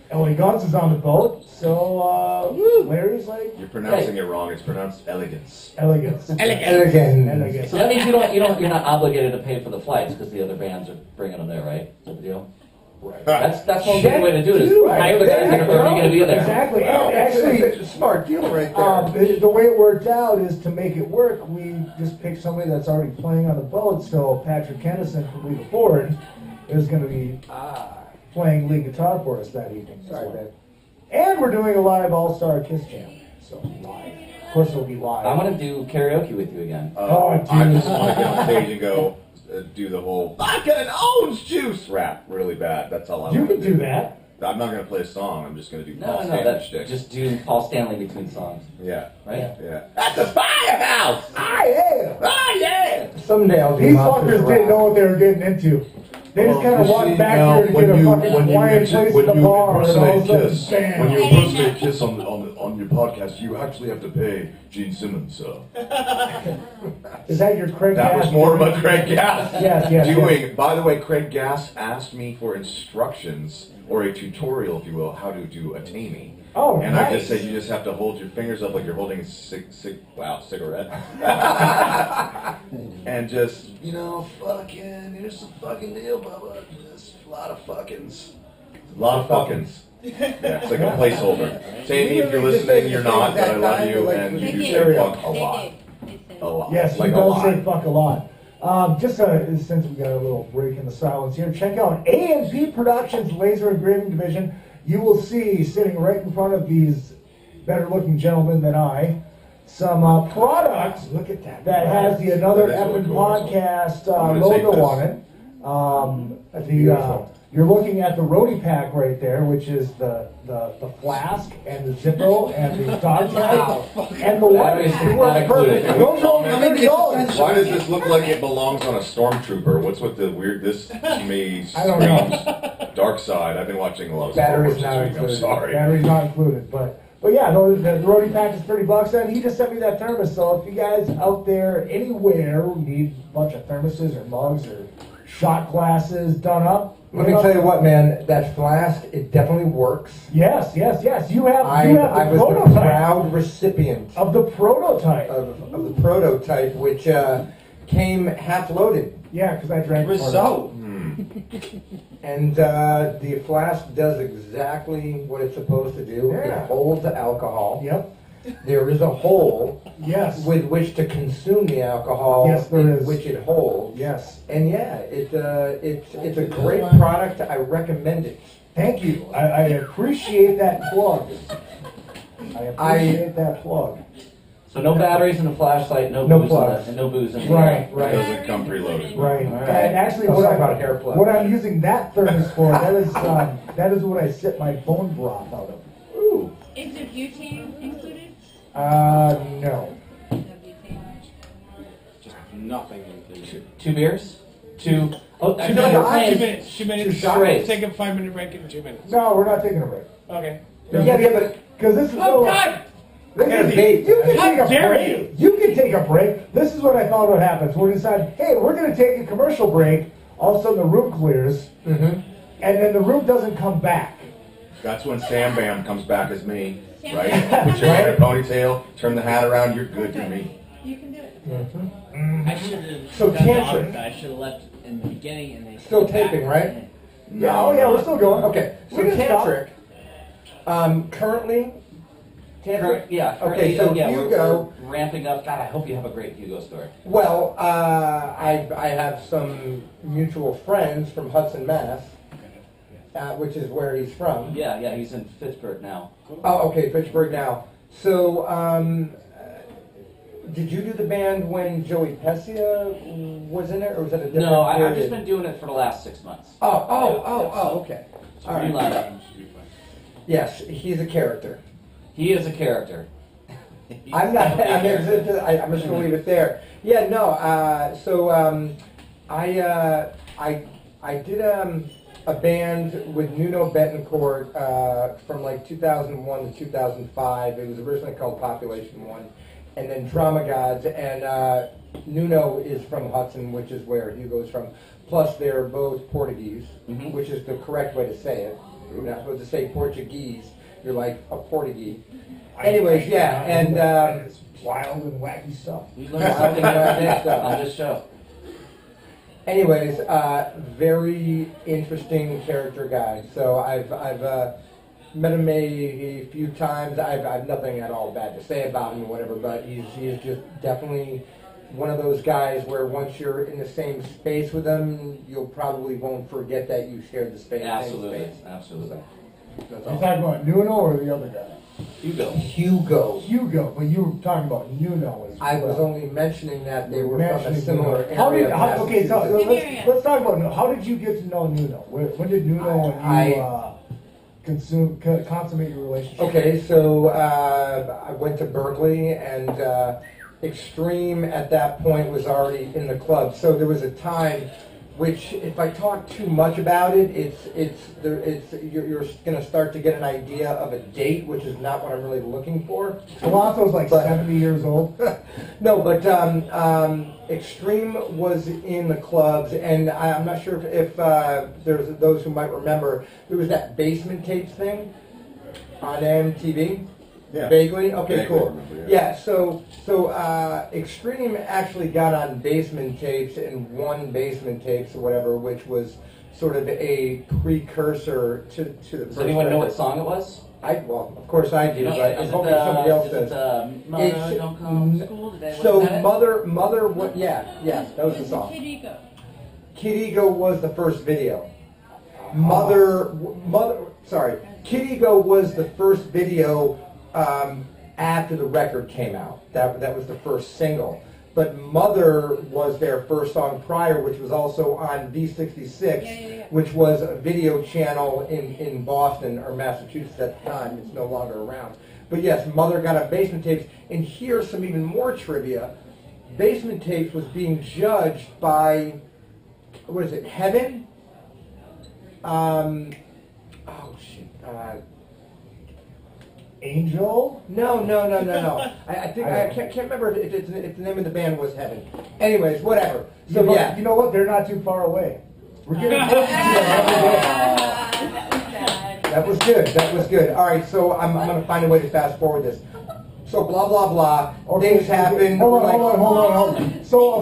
[SPEAKER 1] Ellie Guns is on the boat, so Larry's like
[SPEAKER 2] You're pronouncing it wrong. It's pronounced elegance.
[SPEAKER 1] elegance.
[SPEAKER 3] Elegant.
[SPEAKER 4] So that means you're not obligated to pay for the flights because the other bands are bringing them there, right? Is that the deal?
[SPEAKER 2] Right.
[SPEAKER 4] That's one good way to do it. Is
[SPEAKER 1] Dude,
[SPEAKER 4] hire the guys that are already going to be there.
[SPEAKER 1] Exactly.
[SPEAKER 2] Wow.
[SPEAKER 1] And actually,
[SPEAKER 3] It's a smart deal right there.
[SPEAKER 1] the way it worked out is to make it work, we just picked somebody that's already playing on the boat. So Patrick Kennison from Legal Ford is going to be playing lead guitar for us that evening.
[SPEAKER 3] Sorry, babe.
[SPEAKER 1] And we're doing a live All-Star Kiss Jam. So live. Of course, it'll be live.
[SPEAKER 4] I want to do karaoke with you again.
[SPEAKER 1] Oh, dude.
[SPEAKER 2] I just want to get on stage and go do the whole vodka and orange juice rap really bad. That's all I
[SPEAKER 1] You
[SPEAKER 2] want
[SPEAKER 1] can
[SPEAKER 2] to
[SPEAKER 1] do that.
[SPEAKER 2] I'm not going to play a song. I'm just going to do Paul
[SPEAKER 4] No,
[SPEAKER 2] Stanley shtick.
[SPEAKER 4] just do Paul Stanley between songs,
[SPEAKER 2] Yeah.
[SPEAKER 4] right?
[SPEAKER 2] Yeah. At the firehouse!
[SPEAKER 1] Ah, yeah.
[SPEAKER 2] Ah, yeah!
[SPEAKER 3] Someday I'll do
[SPEAKER 1] These
[SPEAKER 3] Monsters
[SPEAKER 1] fuckers
[SPEAKER 3] of
[SPEAKER 1] didn't
[SPEAKER 3] Rock.
[SPEAKER 1] know what they were getting into. They just kind of
[SPEAKER 2] you
[SPEAKER 1] walked
[SPEAKER 2] see,
[SPEAKER 1] back
[SPEAKER 2] now,
[SPEAKER 1] here to
[SPEAKER 2] when
[SPEAKER 1] get a
[SPEAKER 2] you-
[SPEAKER 1] fucking
[SPEAKER 2] when you
[SPEAKER 1] quiet
[SPEAKER 2] imperson-
[SPEAKER 1] place
[SPEAKER 2] when
[SPEAKER 1] in the
[SPEAKER 2] you
[SPEAKER 1] bar, and all of a
[SPEAKER 2] impersonate
[SPEAKER 1] sudden,
[SPEAKER 2] Kiss,
[SPEAKER 1] bam.
[SPEAKER 2] when you impersonate Kiss on your podcast, you actually have to pay Gene Simmons.
[SPEAKER 1] Is that your Craig
[SPEAKER 2] That
[SPEAKER 1] Gass?
[SPEAKER 2] was more about Craig Gass.
[SPEAKER 1] Yes.
[SPEAKER 2] Doing. By the way, Craig Gass asked me for instructions or a tutorial, if you will, how to do a tamie.
[SPEAKER 1] Oh,
[SPEAKER 2] And
[SPEAKER 1] nice.
[SPEAKER 2] I just said you just have to hold your fingers up like you're holding a cigarette. And just, fucking, here's the fucking deal, Bubba. Just a lot of fuckings. A lot of fuckings. Yeah, it's like a placeholder. Tamie, if you're listening, you're not, but I love you, and you do say fuck a lot. A lot.
[SPEAKER 1] Yes, he
[SPEAKER 2] Like a
[SPEAKER 1] does
[SPEAKER 2] lot.
[SPEAKER 1] say fuck a lot. Since we got a little break in the silence here, check out A&P Productions Laser Engraving Division. You will see, sitting right in front of these better-looking gentlemen than I, some product
[SPEAKER 3] Look at that.
[SPEAKER 1] that has the Another
[SPEAKER 2] That is really
[SPEAKER 1] Effing
[SPEAKER 2] cool.
[SPEAKER 1] Podcast
[SPEAKER 2] I'm gonna take
[SPEAKER 1] logo
[SPEAKER 2] this.
[SPEAKER 1] on it. You're looking at the roadie pack right there, which is the flask and the Zippo and the dog tag and the
[SPEAKER 4] That
[SPEAKER 1] one.
[SPEAKER 4] is not included.
[SPEAKER 1] Those are only $30.
[SPEAKER 2] Why does this look like it belongs on a stormtrooper? What's with the weird, this to me
[SPEAKER 1] I don't know.
[SPEAKER 2] dark side. I've been watching a lot of Star
[SPEAKER 3] Batteries
[SPEAKER 2] Wars
[SPEAKER 3] not
[SPEAKER 2] this week. I'm
[SPEAKER 3] included.
[SPEAKER 2] sorry.
[SPEAKER 1] Battery's not included, but yeah, the roadie pack is $30, and he just sent me that thermos. So if you guys out there anywhere need a bunch of thermoses or mugs or shot glasses done up,
[SPEAKER 3] Let me tell you what, man, that flask, it definitely works.
[SPEAKER 1] Yes. You have
[SPEAKER 3] I
[SPEAKER 1] the
[SPEAKER 3] was the
[SPEAKER 1] prototype
[SPEAKER 3] proud recipient
[SPEAKER 1] of the prototype.
[SPEAKER 3] of the prototype, which came half loaded.
[SPEAKER 1] Yeah, because I drank part of it.
[SPEAKER 7] Result.
[SPEAKER 3] And the flask does exactly what it's supposed to do.
[SPEAKER 1] Yeah.
[SPEAKER 3] It holds the alcohol.
[SPEAKER 1] Yep.
[SPEAKER 3] There is a hole
[SPEAKER 1] Yes.
[SPEAKER 3] with which to consume the alcohol,
[SPEAKER 1] Yes, there is.
[SPEAKER 3] which it holds.
[SPEAKER 1] Yes.
[SPEAKER 3] And yeah, it's a great product. I recommend it.
[SPEAKER 1] Thank you. I appreciate that plug. I appreciate that plug.
[SPEAKER 4] So no batteries in the flashlight, no
[SPEAKER 1] No
[SPEAKER 4] booze,
[SPEAKER 1] plugs.
[SPEAKER 4] and no booze in the
[SPEAKER 1] Right.
[SPEAKER 2] It doesn't come preloaded.
[SPEAKER 1] Right.
[SPEAKER 4] All right.
[SPEAKER 1] And actually,
[SPEAKER 3] Oh,
[SPEAKER 1] what,
[SPEAKER 3] sorry about hair plug.
[SPEAKER 1] what I'm using that thermos for, that is what I sip my bone broth out of.
[SPEAKER 2] Ooh.
[SPEAKER 6] Is there butane included?
[SPEAKER 1] No.
[SPEAKER 6] No butane.
[SPEAKER 7] Just nothing included.
[SPEAKER 4] 2 beers? 2. Oh, I
[SPEAKER 3] Two
[SPEAKER 4] know you're
[SPEAKER 3] shots.
[SPEAKER 4] playing
[SPEAKER 9] 2 minutes. 2 minutes.
[SPEAKER 3] Two shots.
[SPEAKER 4] Straight.
[SPEAKER 9] Take a 5-minute break in 2 minutes.
[SPEAKER 1] No, we're not taking a break.
[SPEAKER 9] Okay.
[SPEAKER 3] Yeah, but
[SPEAKER 1] Because this is
[SPEAKER 9] Oh,
[SPEAKER 1] so-
[SPEAKER 9] God!
[SPEAKER 1] This
[SPEAKER 3] Gotta
[SPEAKER 1] is-
[SPEAKER 3] be-
[SPEAKER 1] you can
[SPEAKER 9] How
[SPEAKER 1] take a
[SPEAKER 9] dare
[SPEAKER 1] break. You can take a break. This is what I thought would happen. So we decided, hey, we're going to take a commercial break. All of a sudden the room clears, and then the room doesn't come back.
[SPEAKER 2] That's when Sam Bam comes back as me,
[SPEAKER 6] Sam
[SPEAKER 2] right?
[SPEAKER 6] Bam.
[SPEAKER 2] Put your hair in a ponytail, turn the hat around, you're good, you're me.
[SPEAKER 6] You can do it.
[SPEAKER 10] I should have
[SPEAKER 1] So
[SPEAKER 10] done the
[SPEAKER 1] Tantric.
[SPEAKER 10] opposite. I should have left in the beginning and they
[SPEAKER 3] Still taping, right?
[SPEAKER 1] Yeah, oh yeah, we're still going.
[SPEAKER 3] Okay, so
[SPEAKER 1] We can stop.
[SPEAKER 3] Tantric. Currently, Tantric.
[SPEAKER 4] Yeah.
[SPEAKER 3] Okay, so
[SPEAKER 4] yeah,
[SPEAKER 3] Hugo.
[SPEAKER 4] we're ramping up. God, I hope you have a great Hugo story.
[SPEAKER 3] Well, I have some mutual friends from Hudson, Mass, which is where he's from.
[SPEAKER 4] Yeah, he's in Pittsburgh now.
[SPEAKER 3] Oh, okay, Fitchburg now. So, did you do the band when Joey Pescia was in it, or was that a different
[SPEAKER 4] No, I've
[SPEAKER 3] period?
[SPEAKER 4] just been doing it for the last 6 months.
[SPEAKER 3] Oh, okay. All right.
[SPEAKER 4] New lineup.
[SPEAKER 3] Yes, he's a character.
[SPEAKER 4] He is a character.
[SPEAKER 3] I'm not. I'm just gonna leave it there. Yeah, no. I did a band with Nuno Betancourt from like 2001 to 2005. It was originally called Population One, and then Drama Gods. And Nuno is from Hudson, which is where Hugo's from. Plus, they're both Portuguese, which is the correct way to say it. You're not supposed to say Portuguese. You're like a Portuguese. Anyways, yeah, and
[SPEAKER 1] it's wild and wacky stuff.
[SPEAKER 4] We learned something on this show.
[SPEAKER 3] Anyways, very interesting character guy. So I've met him a few times. I've nothing at all bad to say about him or whatever, but he's just definitely one of those guys where once you're in the same space with him, you'll probably won't forget that you shared the space.
[SPEAKER 4] Absolutely,
[SPEAKER 3] same space.
[SPEAKER 4] absolutely.
[SPEAKER 3] That's
[SPEAKER 1] You
[SPEAKER 3] all.
[SPEAKER 1] talking about Nuno or the other guy?
[SPEAKER 3] Hugo.
[SPEAKER 1] But you were talking about Nuno as well.
[SPEAKER 3] I was only mentioning that they were from a
[SPEAKER 1] Mentioning
[SPEAKER 3] similar
[SPEAKER 1] Nuno.
[SPEAKER 3] area.
[SPEAKER 1] Okay, so
[SPEAKER 6] Massachusetts.
[SPEAKER 1] let's talk about Nuno. How did you get to know Nuno? When did Nuno and you consummate your relationship?
[SPEAKER 3] Okay, so I went to Berkeley, and Extreme at that point was already in the club. So there was a time, which if I talk too much about it, you're going to start to get an idea of a date, which is not what I'm really looking for.
[SPEAKER 1] Palazzo's like 70 years old.
[SPEAKER 3] No, but Extreme was in the clubs, and I'm not sure if there's those who might remember, there was that Basement Tapes thing on MTV.
[SPEAKER 2] Yeah.
[SPEAKER 3] Vaguely? Okay,
[SPEAKER 2] Vaguely
[SPEAKER 3] cool.
[SPEAKER 2] remember,
[SPEAKER 3] Yeah, so Extreme actually got on Basement Tapes and won Basement Tapes or whatever, which was sort of a precursor to the first
[SPEAKER 4] Does anyone know what
[SPEAKER 3] record.
[SPEAKER 4] song it was?
[SPEAKER 3] Well, of course I do, but I'm
[SPEAKER 4] Is
[SPEAKER 3] hoping somebody else does.
[SPEAKER 10] Mother, don't come to school today.
[SPEAKER 3] So
[SPEAKER 10] Was that it?
[SPEAKER 3] Mother, what? Yeah, that was the song.
[SPEAKER 6] Kid Ego.
[SPEAKER 3] Kid Ego was the first video. Kid Ego was the first video after the record came out. That was the first single. But Mother was their first song prior, which was also on V66, which was a video channel in Boston or Massachusetts at the time. It's no longer around. But yes, Mother got on Basement Tapes. And here's some even more trivia. Basement Tapes was being judged by, what is it, Heaven?
[SPEAKER 1] Angel?
[SPEAKER 3] No. I think I can't remember if the name of the band was Heaven. Anyways, whatever. So
[SPEAKER 1] You know what? They're not too far away. We're getting close to them every day.
[SPEAKER 3] That was good. All right, so I'm going to find a way to fast forward this. So blah blah blah.
[SPEAKER 1] Okay,
[SPEAKER 3] Things happen.
[SPEAKER 1] Hold on. So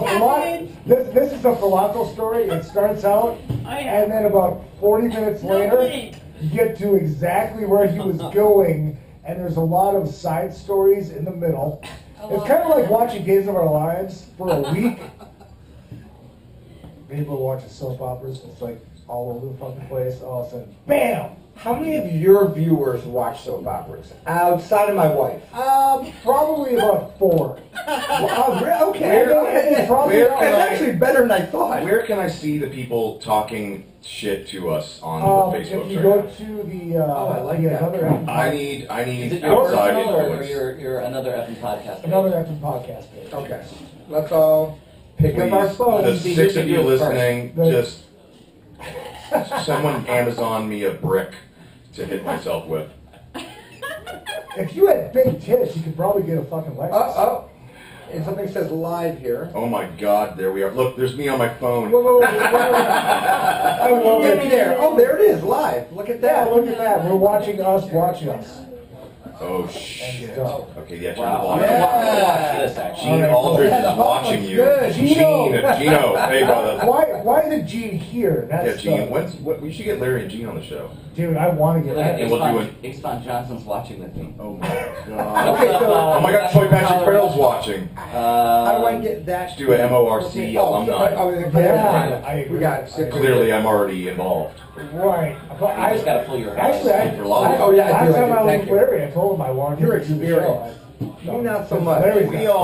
[SPEAKER 1] this is a Ferlazzo story. It starts out, and then about 40 minutes later, you get to exactly where he was going, and there's a lot of side stories in the middle. It's kind of like watching Days of Our Lives for a week. People watching soap operas. It's like all over the fucking place. All of a sudden, BAM!
[SPEAKER 3] How many of your viewers watch soap operas outside of my wife?
[SPEAKER 1] Probably about 4.
[SPEAKER 3] Okay. That's actually better than I thought.
[SPEAKER 2] Where can I see the people talking shit to us on the Facebook
[SPEAKER 1] If you
[SPEAKER 2] right
[SPEAKER 1] go
[SPEAKER 2] now?
[SPEAKER 1] to the
[SPEAKER 3] I like that.
[SPEAKER 1] another
[SPEAKER 2] I need
[SPEAKER 4] Is it your
[SPEAKER 2] outside
[SPEAKER 4] personal or
[SPEAKER 2] influence.
[SPEAKER 4] your another effing podcast?
[SPEAKER 1] another effing podcast page.
[SPEAKER 3] Okay. Let's all pick up our
[SPEAKER 2] Please,
[SPEAKER 3] phones.
[SPEAKER 2] the 6 of you listening, just someone Amazon me a brick to hit myself with.
[SPEAKER 1] If you had big tits, you could probably get a fucking Lexus.
[SPEAKER 3] And something says live here.
[SPEAKER 2] Oh my God, there we are. Look, there's me on my phone.
[SPEAKER 3] Whoa. Get me there. Oh, there it is, live. Look at
[SPEAKER 1] Yeah,
[SPEAKER 3] that.
[SPEAKER 1] look at that. We're watching us watching us.
[SPEAKER 2] Oh shit.
[SPEAKER 1] Stuff.
[SPEAKER 2] Okay, yeah,
[SPEAKER 4] Wow.
[SPEAKER 2] Gene
[SPEAKER 4] Watch this, actually.
[SPEAKER 2] Gene Aldridge is watching you.
[SPEAKER 3] good.
[SPEAKER 2] Gino, hey brother.
[SPEAKER 1] Why is Gene here? That's
[SPEAKER 2] Yeah, Gene. We should get Larry and Gene on the show.
[SPEAKER 1] dude, I want to get that.
[SPEAKER 2] And we'll do it.
[SPEAKER 4] Ixfan Johnson's watching with me.
[SPEAKER 2] Oh my God. Oh my God, Troy Patrick Farrell's watching.
[SPEAKER 3] How do I get that?
[SPEAKER 2] Let's do an MORC alumni.
[SPEAKER 1] Yeah, I agree.
[SPEAKER 3] We got it.
[SPEAKER 2] Clearly, I'm already involved.
[SPEAKER 1] Right. But
[SPEAKER 4] You just gotta pull your hair
[SPEAKER 1] actually,
[SPEAKER 4] out for long.
[SPEAKER 3] Oh, yeah, I do,
[SPEAKER 1] last time I
[SPEAKER 3] thank
[SPEAKER 1] was
[SPEAKER 3] you.
[SPEAKER 1] with Larry, I told him I wanted
[SPEAKER 3] You're
[SPEAKER 1] to do the show.
[SPEAKER 3] experienced. You not so much.
[SPEAKER 1] Larry's
[SPEAKER 2] We
[SPEAKER 1] got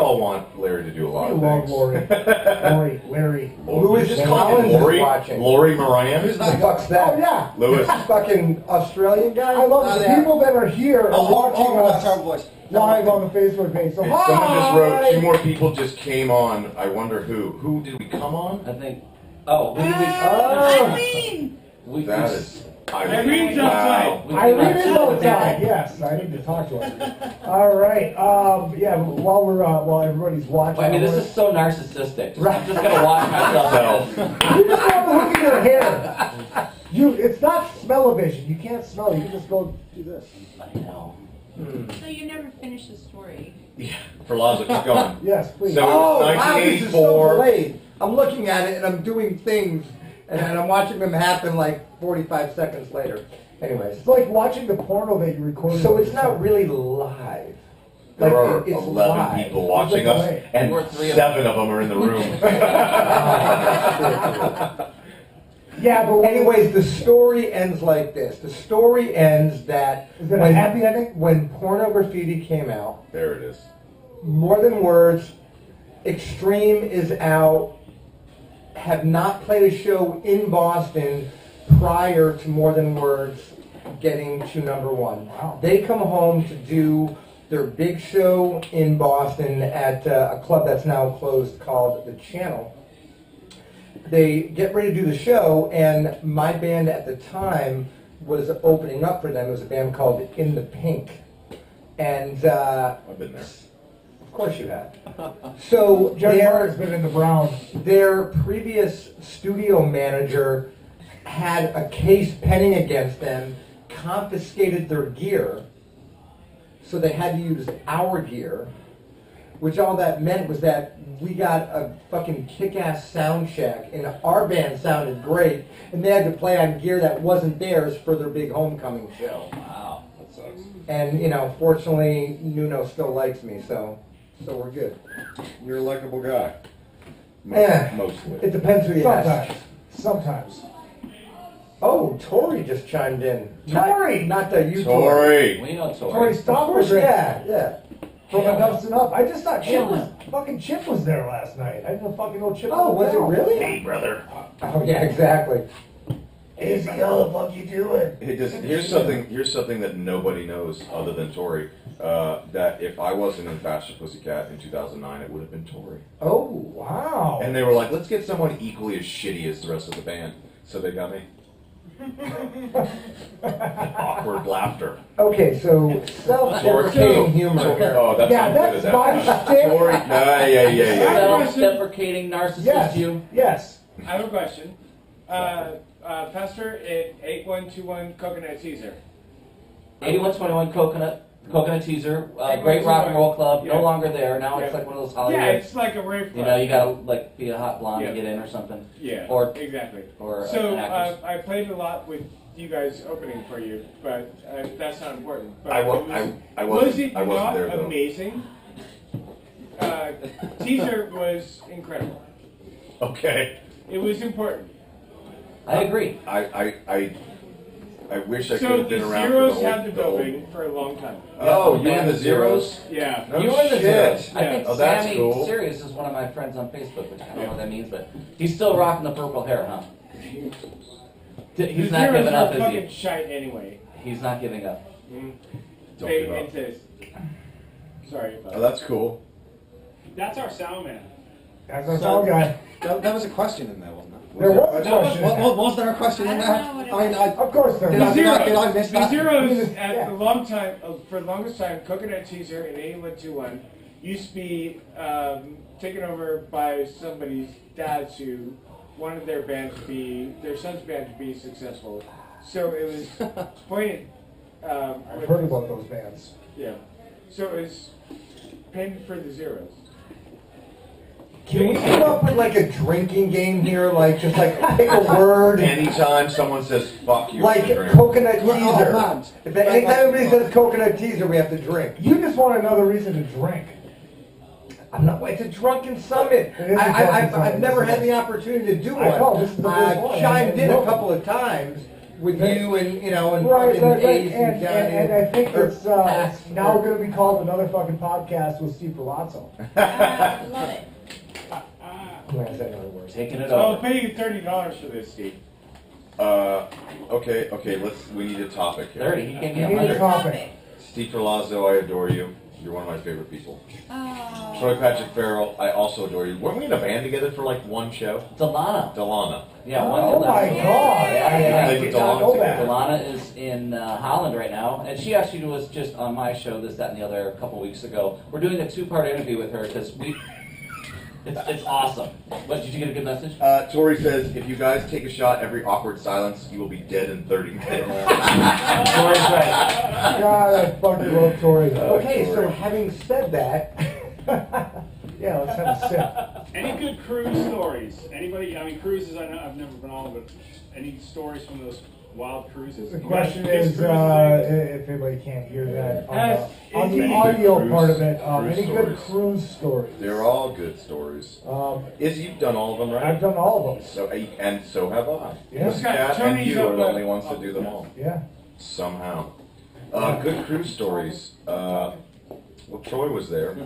[SPEAKER 2] all want Larry to do a lot
[SPEAKER 1] We
[SPEAKER 2] of
[SPEAKER 1] love
[SPEAKER 2] things.
[SPEAKER 1] Larry.
[SPEAKER 3] Who is
[SPEAKER 2] Just
[SPEAKER 3] Collins
[SPEAKER 2] call him
[SPEAKER 3] is
[SPEAKER 2] Lori?
[SPEAKER 3] watching?
[SPEAKER 2] Lori Moran?
[SPEAKER 3] Who the fuck's that?
[SPEAKER 1] Oh yeah.
[SPEAKER 2] Lewis.
[SPEAKER 3] Fucking Australian guy?
[SPEAKER 1] I love the people that are here are watching
[SPEAKER 10] That's our
[SPEAKER 1] us
[SPEAKER 10] voice.
[SPEAKER 1] live on the Facebook page. So
[SPEAKER 2] Someone just wrote,
[SPEAKER 1] hi!
[SPEAKER 2] 2 more people just came on. I wonder who. Who did we come on?
[SPEAKER 4] I think. Oh, who did we?
[SPEAKER 6] Eileen!
[SPEAKER 2] That is.
[SPEAKER 9] Irene's
[SPEAKER 2] Wow.
[SPEAKER 9] outside.
[SPEAKER 1] Irene is outside. Yes, I need to talk to her. All right. Yeah. While everybody's watching.
[SPEAKER 4] I mean, this is so narcissistic. I'm just gonna watch myself.
[SPEAKER 1] You just want to look at your hair. It's not smell-o-vision. You can't smell. You can just go do this.
[SPEAKER 4] I know.
[SPEAKER 6] So you never finished the story.
[SPEAKER 2] Yeah. Ferlazzo, keep going.
[SPEAKER 1] Yes, please.
[SPEAKER 2] So
[SPEAKER 3] Oh,
[SPEAKER 2] it's
[SPEAKER 3] wow, this is
[SPEAKER 2] 1984.
[SPEAKER 3] so delayed. I'm looking at it and I'm doing things and I'm watching them happen like 45 seconds later. Anyways,
[SPEAKER 1] It's like watching the porno that you recorded.
[SPEAKER 3] so it's not really live.
[SPEAKER 2] There are
[SPEAKER 3] it's
[SPEAKER 2] 11
[SPEAKER 3] live.
[SPEAKER 2] people watching us, and
[SPEAKER 4] We're 3 of
[SPEAKER 2] 7 of them are in the room.
[SPEAKER 1] Yeah, but
[SPEAKER 3] Anyways, the story ends like this. The story ends that
[SPEAKER 1] Is it a happy ending?
[SPEAKER 3] when Porno Graffiti came out,
[SPEAKER 2] There it is.
[SPEAKER 3] More Than Words, Extreme is out, have not played a show in Boston prior to More Than Words getting to number 1.
[SPEAKER 1] Wow.
[SPEAKER 3] They come home to do their big show in Boston at a club that's now closed called The Channel. They get ready to do the show, and my band at the time was opening up for them. It was a band called In the Pink. And
[SPEAKER 2] I've been there.
[SPEAKER 3] of course you have. So
[SPEAKER 1] Jerry Murray's been in the brown.
[SPEAKER 3] their previous studio manager had a case pending against them, confiscated their gear, so they had to use our gear, which all that meant was that we got a fucking kick-ass sound check, and our band sounded great, and they had to play on gear that wasn't theirs for their big homecoming show.
[SPEAKER 4] Wow, that sucks.
[SPEAKER 3] And, fortunately, Nuno still likes me, so we're good.
[SPEAKER 2] You're a likable guy.
[SPEAKER 3] Eh,
[SPEAKER 2] Mostly.
[SPEAKER 3] It depends who you ask.
[SPEAKER 1] Sometimes.
[SPEAKER 3] Oh, Tori just chimed in.
[SPEAKER 1] Tori!
[SPEAKER 3] Not that you,
[SPEAKER 2] Tori.
[SPEAKER 4] We know
[SPEAKER 1] Tori
[SPEAKER 4] Tori.
[SPEAKER 3] Of
[SPEAKER 1] Stop
[SPEAKER 3] course, yeah.
[SPEAKER 1] From Enough's Enough. I just thought Chip was there last night. I didn't fucking know Chip
[SPEAKER 3] Oh, was it
[SPEAKER 1] there.
[SPEAKER 3] really?
[SPEAKER 2] Hey, brother.
[SPEAKER 3] Oh, yeah, exactly.
[SPEAKER 1] Easy, how the fuck you doing?
[SPEAKER 2] Here's something that nobody knows other than Tori. That if I wasn't in Faster Pussycat in 2009, it would have been Tori.
[SPEAKER 3] Oh,
[SPEAKER 1] Wow.
[SPEAKER 2] And they were like, let's get someone equally as shitty as the rest of the band. So they got me. Awkward laughter.
[SPEAKER 3] okay, so self-deprecating humor.
[SPEAKER 2] Oh, that's
[SPEAKER 1] Yeah,
[SPEAKER 2] how I'm good
[SPEAKER 1] that's
[SPEAKER 2] at
[SPEAKER 1] my
[SPEAKER 2] that.
[SPEAKER 1] shtick.
[SPEAKER 2] Tori, yeah.
[SPEAKER 4] Self-deprecating narcissist
[SPEAKER 1] Yes.
[SPEAKER 4] you.
[SPEAKER 1] Yes.
[SPEAKER 9] I have a question. Pastor at 8121 Coconut Teaser.
[SPEAKER 4] 8121 Coconut Teaser, great rock and roll club,
[SPEAKER 9] Yeah.
[SPEAKER 4] no longer there. Now it's
[SPEAKER 9] Yeah.
[SPEAKER 4] like one of those Hollywood.
[SPEAKER 9] Yeah, it's like a rave
[SPEAKER 4] you
[SPEAKER 9] club.
[SPEAKER 4] know, you gotta like be a hot blonde
[SPEAKER 9] Yeah.
[SPEAKER 4] to get in or something.
[SPEAKER 9] Yeah,
[SPEAKER 4] Or
[SPEAKER 9] exactly.
[SPEAKER 4] or
[SPEAKER 9] So
[SPEAKER 4] an actress.
[SPEAKER 9] I played a lot with you guys opening for you, but that's not important. But
[SPEAKER 2] I
[SPEAKER 9] was
[SPEAKER 2] wasn't
[SPEAKER 9] it
[SPEAKER 2] not
[SPEAKER 9] not
[SPEAKER 2] there though.
[SPEAKER 9] amazing? Teaser was incredible.
[SPEAKER 2] Okay.
[SPEAKER 9] It was important.
[SPEAKER 4] I agree.
[SPEAKER 2] I wish I could
[SPEAKER 9] So
[SPEAKER 2] have
[SPEAKER 9] the
[SPEAKER 2] been around
[SPEAKER 9] Zeros
[SPEAKER 2] for the
[SPEAKER 9] had the
[SPEAKER 2] whole.
[SPEAKER 9] building for a long time.
[SPEAKER 2] Oh,
[SPEAKER 4] Yeah,
[SPEAKER 2] you and the Zeros?
[SPEAKER 9] Yeah.
[SPEAKER 2] No
[SPEAKER 4] You were in the
[SPEAKER 2] shit.
[SPEAKER 4] Zeros. I
[SPEAKER 9] Yeah.
[SPEAKER 4] think
[SPEAKER 2] Oh, that's
[SPEAKER 4] Sammy
[SPEAKER 2] cool.
[SPEAKER 4] Sirius is one of my friends on Facebook, which I don't know what that means, but he's still rocking the purple hair, huh? He's
[SPEAKER 9] The
[SPEAKER 4] not
[SPEAKER 9] Zeros
[SPEAKER 4] giving up,
[SPEAKER 9] were
[SPEAKER 4] is
[SPEAKER 9] fucking
[SPEAKER 4] he?
[SPEAKER 9] shite anyway.
[SPEAKER 4] He's not giving up.
[SPEAKER 2] Don't
[SPEAKER 9] They
[SPEAKER 2] give up.
[SPEAKER 9] insist. Sorry about
[SPEAKER 2] Oh, that's cool.
[SPEAKER 9] That's our sound man.
[SPEAKER 1] That's our sound guy.
[SPEAKER 7] That was a question in there, wasn't it?
[SPEAKER 1] There was a question.
[SPEAKER 7] Was there a question in
[SPEAKER 6] I
[SPEAKER 7] there?
[SPEAKER 6] don't know what it was.
[SPEAKER 1] Of course there
[SPEAKER 7] Did
[SPEAKER 1] was.
[SPEAKER 7] I-
[SPEAKER 9] The Zeros,
[SPEAKER 7] did I miss
[SPEAKER 9] the
[SPEAKER 7] that?
[SPEAKER 9] Zeros at
[SPEAKER 1] Yeah.
[SPEAKER 9] the long time, for the longest time, Coconut Teaser in 8121 used to be taken over by somebody's dads who wanted their son's band to be successful. So it was pointed.
[SPEAKER 1] I've heard about those bands.
[SPEAKER 9] Yeah. So it was pinned for the Zeros.
[SPEAKER 3] Can we come up with like a drinking game here? Like just like pick a word,
[SPEAKER 2] Anytime someone says "fuck you,"
[SPEAKER 3] like
[SPEAKER 2] drink.
[SPEAKER 3] coconut
[SPEAKER 7] Oh,
[SPEAKER 3] teaser.
[SPEAKER 7] man.
[SPEAKER 3] If anytime anybody says coconut teaser, we have to drink.
[SPEAKER 1] You just want another reason to drink.
[SPEAKER 3] I'm not. It's a drunken summit.
[SPEAKER 1] It is a drunken
[SPEAKER 3] I've
[SPEAKER 1] summit.
[SPEAKER 3] never had the opportunity to do one.
[SPEAKER 1] I know, this is the first
[SPEAKER 3] I've
[SPEAKER 1] one.
[SPEAKER 3] chimed in a
[SPEAKER 1] No.
[SPEAKER 3] couple of times with you and and
[SPEAKER 1] Right,
[SPEAKER 3] fucking
[SPEAKER 1] right.
[SPEAKER 3] Ace
[SPEAKER 1] And
[SPEAKER 3] Johnny
[SPEAKER 1] I think
[SPEAKER 3] or
[SPEAKER 1] it's
[SPEAKER 3] Pat,
[SPEAKER 1] now
[SPEAKER 3] or-
[SPEAKER 1] going to be called another fucking podcast with Steve Ferlazzo.
[SPEAKER 6] Love it.
[SPEAKER 3] I'm gonna say another word.
[SPEAKER 4] Taking it
[SPEAKER 9] I'll
[SPEAKER 4] over.
[SPEAKER 9] pay you $30 for this, Steve.
[SPEAKER 2] Okay. We need a topic here.
[SPEAKER 4] 30. He gave me
[SPEAKER 1] You need a
[SPEAKER 4] 100.
[SPEAKER 1] topic.
[SPEAKER 2] Steve Ferlazzo, I adore you. You're one of my favorite people.
[SPEAKER 6] Oh.
[SPEAKER 2] Troy Patrick Farrell, I also adore you. Weren't we in a band together for like one show?
[SPEAKER 4] Delana. Yeah,
[SPEAKER 1] Oh my God! I did not know that.
[SPEAKER 4] Delana is in Holland right now, and she actually was just on my show, This, That, and the Other, a couple weeks ago. We're doing a 2-part interview with her because it's awesome. What, did you get a good message?
[SPEAKER 2] Tori says, if you guys take a shot every awkward silence, you will be dead in 30 minutes.
[SPEAKER 4] Tori's right.
[SPEAKER 1] God, I fucking love Tori. Okay,
[SPEAKER 2] Tori.
[SPEAKER 1] so having said that, yeah, let's have a sip.
[SPEAKER 9] Any good cruise stories? Anybody? I mean, cruises. I know I've never been on, but any stories from those wild cruises?
[SPEAKER 1] The question is, if anybody can't hear that, on the audio
[SPEAKER 2] cruise-
[SPEAKER 1] part of it,
[SPEAKER 2] cruise
[SPEAKER 1] any good
[SPEAKER 2] stories.
[SPEAKER 1] cruise stories?
[SPEAKER 2] They're all good stories. You've done all of them, right?
[SPEAKER 1] I've done all of them.
[SPEAKER 2] So, and so have I.
[SPEAKER 1] Yeah.
[SPEAKER 2] Pussycat
[SPEAKER 9] Tony's
[SPEAKER 2] and you
[SPEAKER 9] up
[SPEAKER 2] are the
[SPEAKER 9] there.
[SPEAKER 2] only ones to do them all.
[SPEAKER 1] Yeah.
[SPEAKER 2] Somehow. Good cruise stories. Well, Troy was there.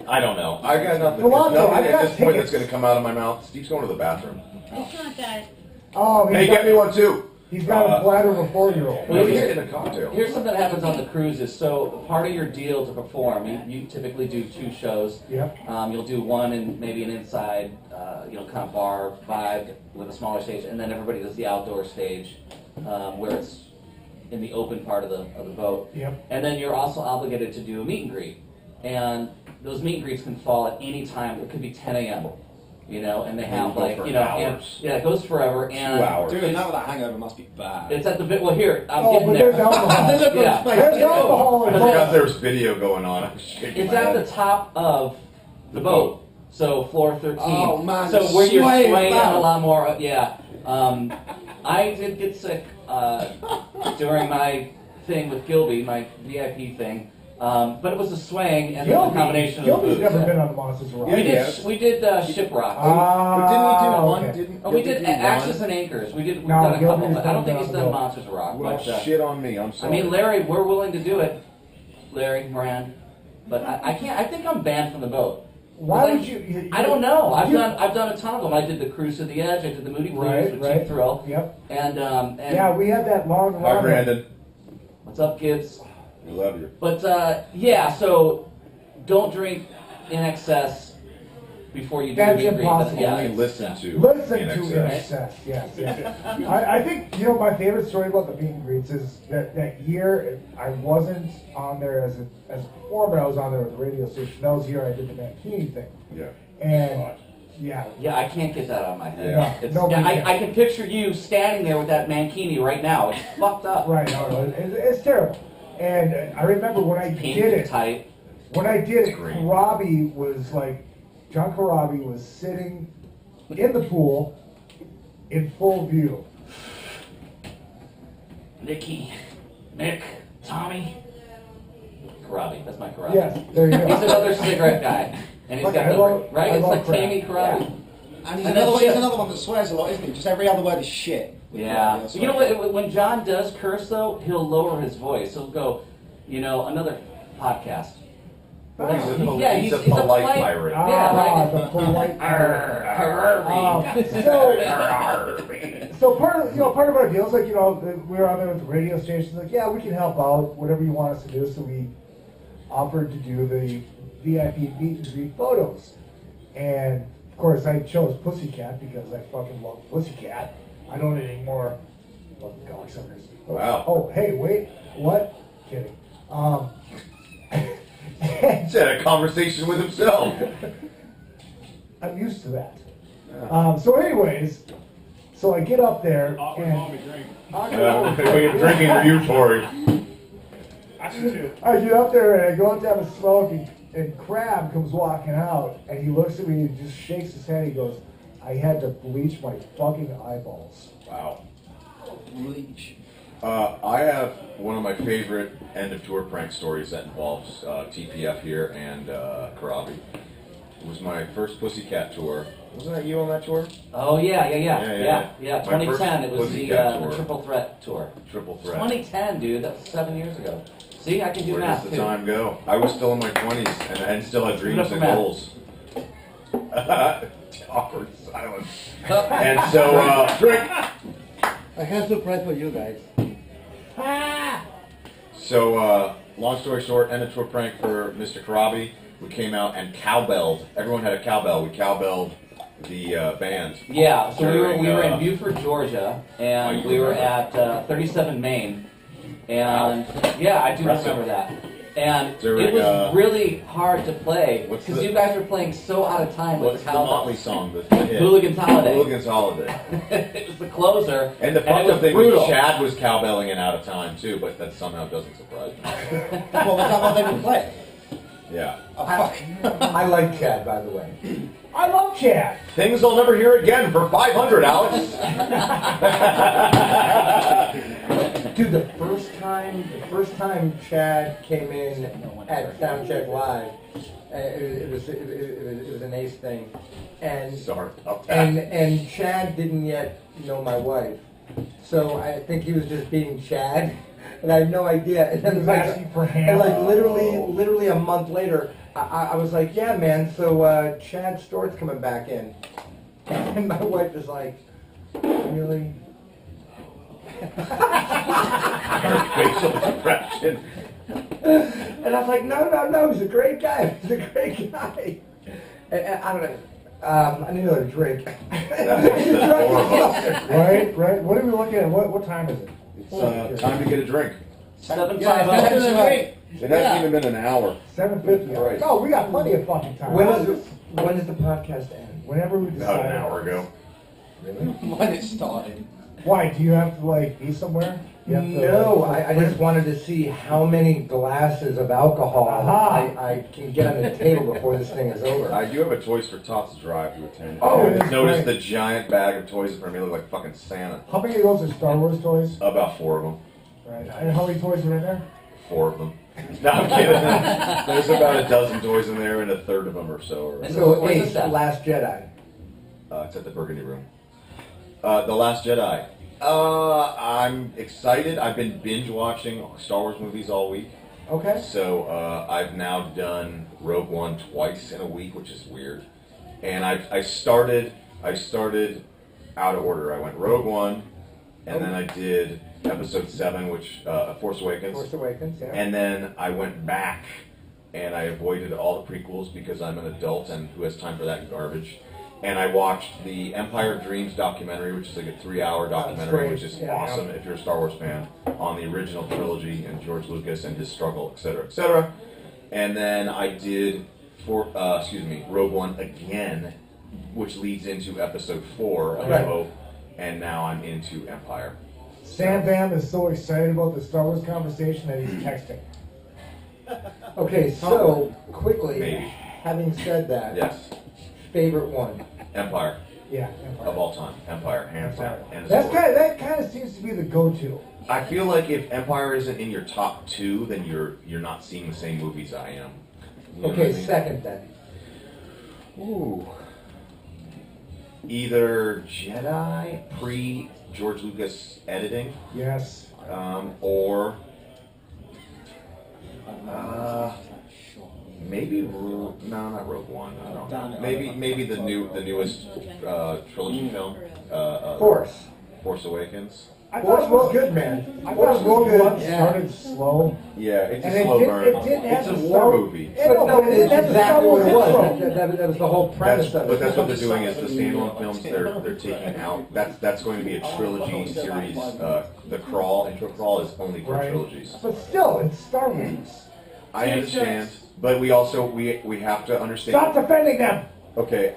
[SPEAKER 2] I don't know. I got nothing.
[SPEAKER 1] Palazzo,
[SPEAKER 2] There's
[SPEAKER 1] I've
[SPEAKER 2] nothing
[SPEAKER 1] got
[SPEAKER 2] at this point
[SPEAKER 1] tickets.
[SPEAKER 2] that's going to come out of my mouth. Steve's going to the bathroom.
[SPEAKER 6] It's not that.
[SPEAKER 1] Oh,
[SPEAKER 2] Hey, get me one too.
[SPEAKER 1] He's got a bladder of a 4-year-old.
[SPEAKER 2] No, he's getting a cocktail.
[SPEAKER 4] Here's something that happens on the cruises. So part of your deal to perform, you typically do 2 shows.
[SPEAKER 1] Yep.
[SPEAKER 4] You'll do one in maybe an inside, kind of bar vibe with a smaller stage, and then everybody does the outdoor stage, where it's in the open part of the boat.
[SPEAKER 1] Yep.
[SPEAKER 4] And then you're also obligated to do a meet and greet, and those meet and greets can fall at any time. It could be 10 a.m. And they have
[SPEAKER 2] Go
[SPEAKER 4] like,
[SPEAKER 2] for
[SPEAKER 4] and,
[SPEAKER 2] hours.
[SPEAKER 4] yeah, it goes forever. And
[SPEAKER 2] 2 hours.
[SPEAKER 7] Doing that with a hangover must be bad.
[SPEAKER 4] it's at the bit. Well, here I'm
[SPEAKER 1] Oh,
[SPEAKER 4] getting
[SPEAKER 1] but
[SPEAKER 4] there.
[SPEAKER 1] there's alcohol.
[SPEAKER 4] Yeah.
[SPEAKER 1] There's alcohol
[SPEAKER 2] I
[SPEAKER 1] involved.
[SPEAKER 2] forgot there was video going on. I was shaking
[SPEAKER 4] It's
[SPEAKER 2] my
[SPEAKER 4] at
[SPEAKER 2] head.
[SPEAKER 4] the top of the boat, so floor 13.
[SPEAKER 7] Oh, man,
[SPEAKER 4] So where you're
[SPEAKER 7] swaying
[SPEAKER 4] swaying
[SPEAKER 7] back.
[SPEAKER 4] out a lot more, yeah. I did get sick during my thing with Gilby, my VIP thing, but it was a swing and then the combination of the
[SPEAKER 1] Gilby's
[SPEAKER 4] booze.
[SPEAKER 1] never been on the Monsters Rock.
[SPEAKER 4] We did Shiprock.
[SPEAKER 7] But didn't we do one?
[SPEAKER 1] okay.
[SPEAKER 7] Didn't?
[SPEAKER 4] Oh, we did
[SPEAKER 7] didn't do
[SPEAKER 4] Axis
[SPEAKER 7] one?
[SPEAKER 4] and Anchors. We've
[SPEAKER 1] No,
[SPEAKER 4] done a couple,
[SPEAKER 1] Gilby's
[SPEAKER 4] but I don't
[SPEAKER 1] done
[SPEAKER 4] think he's
[SPEAKER 1] the-
[SPEAKER 4] done Monsters of Rock.
[SPEAKER 2] Well,
[SPEAKER 4] But,
[SPEAKER 2] shit on me. I'm
[SPEAKER 4] I
[SPEAKER 2] sorry.
[SPEAKER 4] mean, Larry, we're willing to do it. Larry Moran, but I can't. I think I'm banned from the boat.
[SPEAKER 1] Why
[SPEAKER 4] Like,
[SPEAKER 1] would you?
[SPEAKER 4] I don't know. I've
[SPEAKER 1] You-
[SPEAKER 4] done a ton of them. I did the Cruise to the Edge. I did the Moody Blues
[SPEAKER 1] Right,
[SPEAKER 4] with
[SPEAKER 1] right.
[SPEAKER 4] Cheap Thrill.
[SPEAKER 1] Yep.
[SPEAKER 4] And
[SPEAKER 1] Yeah, we had that long
[SPEAKER 2] Hi,
[SPEAKER 1] run.
[SPEAKER 2] Brandon.
[SPEAKER 4] what's up, kids?
[SPEAKER 2] We love you.
[SPEAKER 4] But yeah, so don't drink in excess before you do
[SPEAKER 1] That's
[SPEAKER 4] the meet and greet.
[SPEAKER 1] impossible.
[SPEAKER 4] Yeah,
[SPEAKER 2] Only
[SPEAKER 4] it's-
[SPEAKER 2] listen to
[SPEAKER 1] Listen
[SPEAKER 2] in
[SPEAKER 1] to
[SPEAKER 2] excess.
[SPEAKER 1] excess. Yes, yes. I think my favorite story about the meet and greets is that year I wasn't on there as a performer. I was on there with the radio station. That was the year I did the Mankini thing.
[SPEAKER 2] Yeah.
[SPEAKER 1] And yeah,
[SPEAKER 4] Yeah, I can't get that out of my head.
[SPEAKER 2] Yeah.
[SPEAKER 4] It's,
[SPEAKER 1] Nobody
[SPEAKER 4] yeah,
[SPEAKER 1] can.
[SPEAKER 4] I can picture you standing there with that mankini right now. It's fucked up.
[SPEAKER 1] right. No, it's terrible. And I remember when I
[SPEAKER 4] Pink
[SPEAKER 1] did
[SPEAKER 4] and
[SPEAKER 1] it.
[SPEAKER 4] tight.
[SPEAKER 1] When I did it,
[SPEAKER 2] Great.
[SPEAKER 1] Karabi was like, John Karabi was sitting in the pool in full view.
[SPEAKER 4] Nick, Tommy. Karabi, that's my Karabi.
[SPEAKER 1] Yes, there you go.
[SPEAKER 4] He's another cigarette guy. And he's
[SPEAKER 1] Look,
[SPEAKER 4] got
[SPEAKER 1] I
[SPEAKER 4] the,
[SPEAKER 1] love-
[SPEAKER 4] right?
[SPEAKER 1] I
[SPEAKER 4] It's
[SPEAKER 1] love
[SPEAKER 4] like
[SPEAKER 1] crap.
[SPEAKER 4] Tammy Karabi.
[SPEAKER 7] And he's
[SPEAKER 4] And
[SPEAKER 7] another,
[SPEAKER 4] that's
[SPEAKER 7] he's
[SPEAKER 4] it.
[SPEAKER 7] another one that swears a lot, isn't he? Just every other word is shit.
[SPEAKER 4] Yeah. You know what? When John does curse, though, he'll lower his voice. He'll go, another podcast.
[SPEAKER 2] He's a polite pirate.
[SPEAKER 4] Yeah, right.
[SPEAKER 1] The polite
[SPEAKER 4] Karabi.
[SPEAKER 1] So part of our deal is like, we were on there with the radio stations, like, yeah, we can help out, whatever you want us to do. So we offered to do the VIP meet and greet photos. And of course I chose Pussycat because I fucking love Pussycat. I don't need any more fucking cocksuckers.
[SPEAKER 2] Wow.
[SPEAKER 1] Oh, hey, wait, what? Kidding.
[SPEAKER 2] He's had a conversation with himself.
[SPEAKER 1] I'm used to that. So anyways, so I get up there and
[SPEAKER 2] We're drinking with you, Tori.
[SPEAKER 9] I should too.
[SPEAKER 1] I get up there and I go out to have a smoke and Crab comes walking out and he looks at me and just shakes his head. He goes, I had to bleach my fucking eyeballs.
[SPEAKER 2] Wow.
[SPEAKER 7] Bleach.
[SPEAKER 2] I have one of my favorite end of tour prank stories that involves TPF here and Karabi. It was my first Pussycat tour. Wasn't that you on that tour?
[SPEAKER 4] Oh, yeah.
[SPEAKER 2] My
[SPEAKER 4] 2010,
[SPEAKER 2] first
[SPEAKER 4] it was the
[SPEAKER 2] Pussycat tour.
[SPEAKER 4] Triple Threat Tour.
[SPEAKER 2] Triple Threat.
[SPEAKER 4] 2010, dude. That was 7 years ago. See, I can do
[SPEAKER 2] Where
[SPEAKER 4] math,
[SPEAKER 2] does the
[SPEAKER 4] too.
[SPEAKER 2] time go? I was still in my 20s and still had dreams
[SPEAKER 4] for
[SPEAKER 2] and
[SPEAKER 4] math.
[SPEAKER 2] goals. Awkward silence. And so, drink.
[SPEAKER 3] I have a surprise for you guys.
[SPEAKER 2] So long story short, ended to a prank for Mr. Karabi. We came out and cowbelled. Everyone had a cowbell. We cowbelled the band.
[SPEAKER 4] Yeah, so
[SPEAKER 2] during,
[SPEAKER 4] we were in Beaufort, Georgia, and we were at 37 Main, and yeah, I do remember that. And it was really hard to play because you guys were playing so out of time with
[SPEAKER 2] What's
[SPEAKER 4] the
[SPEAKER 2] the
[SPEAKER 4] cowbell.
[SPEAKER 2] Motley song? The hit?
[SPEAKER 4] Hooligans Holiday.
[SPEAKER 2] Hooligans Holiday.
[SPEAKER 4] It was the closer.
[SPEAKER 2] And the fucked
[SPEAKER 4] it
[SPEAKER 2] up thing
[SPEAKER 4] brutal.
[SPEAKER 2] was Chad was cowbelling and out of time too, but that somehow doesn't surprise me.
[SPEAKER 7] Well, was that what they would play?
[SPEAKER 2] Yeah.
[SPEAKER 7] Oh, fuck.
[SPEAKER 3] I like Chad, by the way.
[SPEAKER 1] I love Chad.
[SPEAKER 2] Things I'll never hear again for 500, Alex.
[SPEAKER 3] Dude, the first time Chad came in at Soundcheck Live, it was an ace thing, and
[SPEAKER 2] Sorry about that.
[SPEAKER 3] and Chad didn't yet know my wife, so I think he was just being Chad, and I had no idea. And then it was
[SPEAKER 1] Asking for
[SPEAKER 3] and
[SPEAKER 1] Hannah.
[SPEAKER 3] like literally a month later, I was like, yeah, man. So Chad Stort's coming back in, and my wife was like, really?
[SPEAKER 2] Facial expression.
[SPEAKER 3] And I was like, no, he's a great guy. He's a great guy. And I don't know. I need another drink.
[SPEAKER 1] Right. What are we looking at? What time is it?
[SPEAKER 2] It's time to get a drink.
[SPEAKER 4] 750.
[SPEAKER 2] It hasn't even been an hour.
[SPEAKER 1] 7:50.
[SPEAKER 2] Right.
[SPEAKER 1] Oh, we got plenty of fucking time.
[SPEAKER 3] When does the podcast end?
[SPEAKER 1] Whenever we decide.
[SPEAKER 2] About an hour ago.
[SPEAKER 1] Really?
[SPEAKER 7] When it started.
[SPEAKER 1] Why? Do you have to like be somewhere? You have to,
[SPEAKER 3] No, I just wanted to see how many glasses of alcohol I can get on the table before this thing is over.
[SPEAKER 2] I do have a Toys for Tots drive to attend.
[SPEAKER 1] Oh,
[SPEAKER 2] I
[SPEAKER 1] that's
[SPEAKER 2] noticed
[SPEAKER 1] great.
[SPEAKER 2] the giant bag of toys in front of me look like fucking Santa.
[SPEAKER 1] How many of those are Star Wars toys?
[SPEAKER 2] About 4 of them.
[SPEAKER 1] Right. And how many toys are in there?
[SPEAKER 2] 4 of them. No, I'm kidding. There's about a dozen toys in there, and a third of them or so.
[SPEAKER 4] And
[SPEAKER 3] So,
[SPEAKER 4] where's
[SPEAKER 3] Ace,
[SPEAKER 4] this at?
[SPEAKER 3] Last Jedi.
[SPEAKER 2] It's at the Burgundy Room. The Last Jedi. I'm excited. I've been binge watching Star Wars movies all week.
[SPEAKER 1] Okay.
[SPEAKER 2] So I've now done Rogue One twice in a week, which is weird. And I started out of order. I went Rogue One, and then I did Episode 7, which Force Awakens.
[SPEAKER 3] Force Awakens, yeah.
[SPEAKER 2] And then I went back, and I avoided all the prequels because I'm an adult and who has time for that garbage. And I watched the Empire Dreams documentary, which is like a 3-hour documentary, which is awesome if you're a Star Wars fan, on the original trilogy and George Lucas and his struggle, etc., etc. And then I did Rogue One again, which leads into Episode 4, I hope, and now I'm into Empire.
[SPEAKER 1] Sam Bam is so excited about the Star Wars conversation that he's texting.
[SPEAKER 3] Okay, so quickly,
[SPEAKER 2] Maybe.
[SPEAKER 3] having said that,
[SPEAKER 2] Yes,
[SPEAKER 3] favorite one.
[SPEAKER 2] Empire
[SPEAKER 1] Yeah, Empire.
[SPEAKER 2] of all time. Empire, hands down. And
[SPEAKER 1] That kind of seems to be the go-to.
[SPEAKER 2] I feel like if Empire isn't in your top 2, then you're not seeing the same movies I am. You know
[SPEAKER 3] Okay,
[SPEAKER 2] what I mean?
[SPEAKER 3] second then.
[SPEAKER 2] Ooh. Either Jedi pre-George Lucas editing,
[SPEAKER 1] Yes.
[SPEAKER 2] or maybe not Rogue One. I don't know. Maybe the newest trilogy film, Force Awakens.
[SPEAKER 1] I
[SPEAKER 3] Force
[SPEAKER 1] thought it was
[SPEAKER 3] was good, man.
[SPEAKER 1] I
[SPEAKER 3] Force
[SPEAKER 1] thought
[SPEAKER 3] was
[SPEAKER 1] Rogue
[SPEAKER 3] good.
[SPEAKER 1] One
[SPEAKER 3] Yeah.
[SPEAKER 1] started slow.
[SPEAKER 2] Yeah, it's
[SPEAKER 1] And
[SPEAKER 2] a
[SPEAKER 1] it
[SPEAKER 2] slow
[SPEAKER 1] didn't-
[SPEAKER 2] burn.
[SPEAKER 1] it didn't have
[SPEAKER 2] It's a
[SPEAKER 1] the
[SPEAKER 2] war
[SPEAKER 1] Star-
[SPEAKER 2] movie.
[SPEAKER 1] Yeah,
[SPEAKER 3] But no,
[SPEAKER 1] it
[SPEAKER 3] it's
[SPEAKER 1] didn't have the Star
[SPEAKER 3] exactly what
[SPEAKER 1] Wars
[SPEAKER 3] it was.
[SPEAKER 1] intro.
[SPEAKER 3] That was the whole premise of it.
[SPEAKER 2] But that's what they're doing is the standalone films they're taking out. That's going to be a trilogy series. The intro crawl is only for
[SPEAKER 1] Right.
[SPEAKER 2] trilogies.
[SPEAKER 1] But still, it's Star Wars.
[SPEAKER 2] I understand, but we also we have to understand.
[SPEAKER 1] Stop defending them.
[SPEAKER 2] Okay,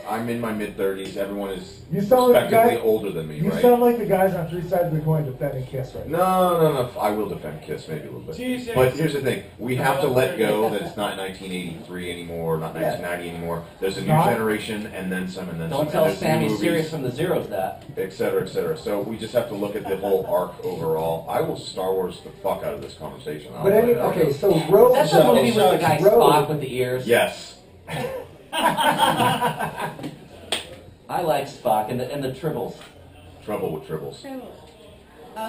[SPEAKER 2] I'm in my mid-30s. Everyone is
[SPEAKER 1] You sound like the
[SPEAKER 2] respectively
[SPEAKER 1] guy-
[SPEAKER 2] older than me,
[SPEAKER 1] You
[SPEAKER 2] right?
[SPEAKER 1] sound like the guys on Three Sides of the Coin defending Kiss right now.
[SPEAKER 2] No. I will defend Kiss maybe a little bit.
[SPEAKER 9] Jesus.
[SPEAKER 2] But here's the thing: we have to let go that it's not 1983 anymore, not 1990 anymore. There's a new
[SPEAKER 1] Not-
[SPEAKER 2] generation, and then some, and then some.
[SPEAKER 4] Don't
[SPEAKER 2] and
[SPEAKER 4] tell
[SPEAKER 2] there's new
[SPEAKER 4] Sammy
[SPEAKER 2] movies,
[SPEAKER 4] Sirius from the Zeros that.
[SPEAKER 2] et cetera, et cetera. So we just have to look at the whole arc overall. I will Star Wars the fuck out of this conversation.
[SPEAKER 3] But okay, so Rogue.
[SPEAKER 4] That's the movie with the guy
[SPEAKER 3] Rogue.
[SPEAKER 4] Spock with the ears.
[SPEAKER 2] Yes.
[SPEAKER 4] I like Spock and the Tribbles.
[SPEAKER 2] Trouble with tribbles.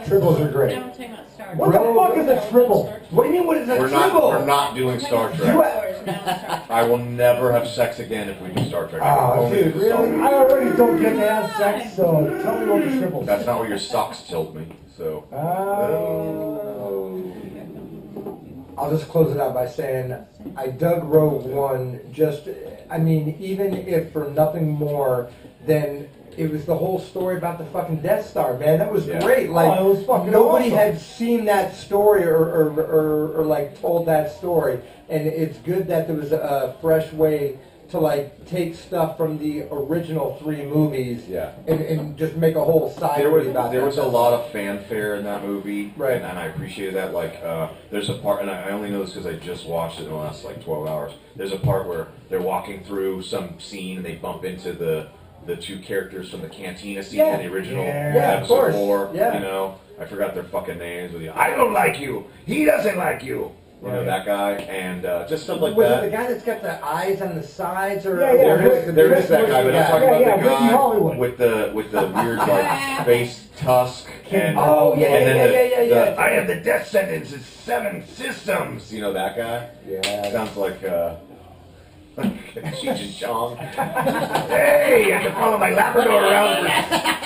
[SPEAKER 3] Tribbles are great.
[SPEAKER 6] Now we're talking about Star
[SPEAKER 1] What
[SPEAKER 6] Wars.
[SPEAKER 1] the fuck is a tribble? What do you mean? What is a
[SPEAKER 2] We're
[SPEAKER 1] tribble?
[SPEAKER 2] not doing Star
[SPEAKER 6] Star
[SPEAKER 2] Trek.
[SPEAKER 6] Wars, now Star Trek.
[SPEAKER 2] I will never have sex again if we do Star Trek.
[SPEAKER 1] Oh,
[SPEAKER 2] Only
[SPEAKER 1] dude,
[SPEAKER 2] do Star
[SPEAKER 1] really?
[SPEAKER 2] Wars.
[SPEAKER 1] I already don't get to have sex, so tell me what the tribbles.
[SPEAKER 2] That's not what your socks told me. So.
[SPEAKER 1] Oh.
[SPEAKER 3] I'll just close it out by saying I dug Rogue One even if for nothing more than it was the whole story about the fucking Death Star, man. That was great. Like,
[SPEAKER 1] it was fucking
[SPEAKER 3] nobody
[SPEAKER 1] awesome.
[SPEAKER 3] had seen that story or like told that story. And it's good that there was a fresh way to like take stuff from the original 3 movies and just make a whole side
[SPEAKER 2] There
[SPEAKER 3] about
[SPEAKER 2] was a lot of fanfare in that movie,
[SPEAKER 3] Right.
[SPEAKER 2] and I appreciated that. Like, there's a part, and I only know this because I just watched it in the last like 12 hours. There's a part where they're walking through some scene and they bump into the 2 characters from the cantina scene in the original
[SPEAKER 3] of
[SPEAKER 2] episode
[SPEAKER 3] course.
[SPEAKER 2] 4.
[SPEAKER 3] Yeah.
[SPEAKER 2] You know, I forgot their fucking names. With I don't like you. He doesn't like you. You know, that guy, and just stuff like
[SPEAKER 3] Was
[SPEAKER 2] that.
[SPEAKER 3] it the guy that's got the eyes on the sides, or
[SPEAKER 2] There is that guy, but I'm talking about the guy
[SPEAKER 1] Hollywood.
[SPEAKER 2] with the weird like face tusk and
[SPEAKER 3] yeah.
[SPEAKER 2] I have the death sentence. It's 7 systems. You know that guy?
[SPEAKER 3] Yeah.
[SPEAKER 2] Sounds like Cheech and Chong. Hey, I had to follow my Labrador around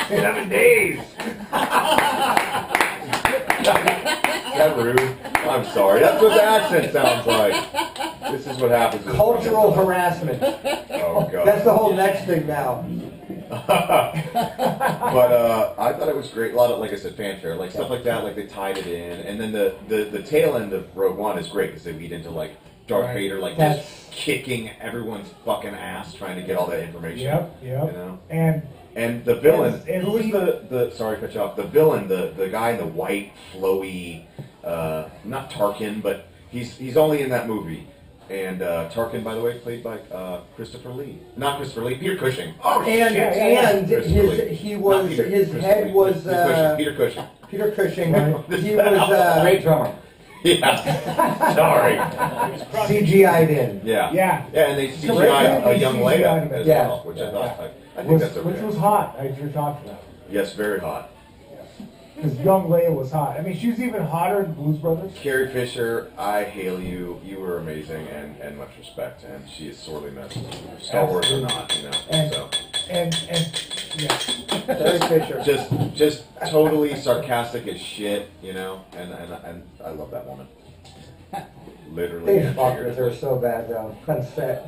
[SPEAKER 2] for 7 days. That rude. I'm sorry. That's what the accent sounds like. This is what happens.
[SPEAKER 3] Cultural harassment.
[SPEAKER 2] Oh god.
[SPEAKER 3] That's the whole next thing now.
[SPEAKER 2] But I thought it was great. A lot of, like I said, fanfare, like stuff like that. Like they tied it in, and then the tail end of Rogue One is great because they lead into like Darth Vader, like just kicking everyone's fucking ass, trying to get all that information.
[SPEAKER 1] Yep.
[SPEAKER 2] You know.
[SPEAKER 1] And
[SPEAKER 2] the villain,
[SPEAKER 1] and
[SPEAKER 2] who was the sorry to cut you off, the villain, the guy in the white, flowy, not Tarkin, but he's only in that movie. And Tarkin, by the way, played by Christopher Lee. Not Christopher Lee, Peter Cushing. Oh,
[SPEAKER 3] and his head was
[SPEAKER 2] Peter Cushing.
[SPEAKER 3] Peter Cushing. He was
[SPEAKER 4] great drummer.
[SPEAKER 2] Yeah. Sorry.
[SPEAKER 3] CGI'd in.
[SPEAKER 2] Yeah.
[SPEAKER 1] Yeah.
[SPEAKER 2] Yeah, and they CGI'd a young Leia as well, which I thought, I think that's okay.
[SPEAKER 1] Which was hot, as you're talking about.
[SPEAKER 2] Yes, very hot.
[SPEAKER 1] Because young Leia was hot. I mean, she was even hotter in Blues Brothers.
[SPEAKER 2] Carrie Fisher, I hail you. You were amazing and much respect. And she is sorely missed. Star Wars or not, you know.
[SPEAKER 1] And yeah.
[SPEAKER 3] Carrie Fisher.
[SPEAKER 2] Just totally sarcastic as shit, you know. And I love that woman. Literally.
[SPEAKER 3] They fucked with her so bad though. On set.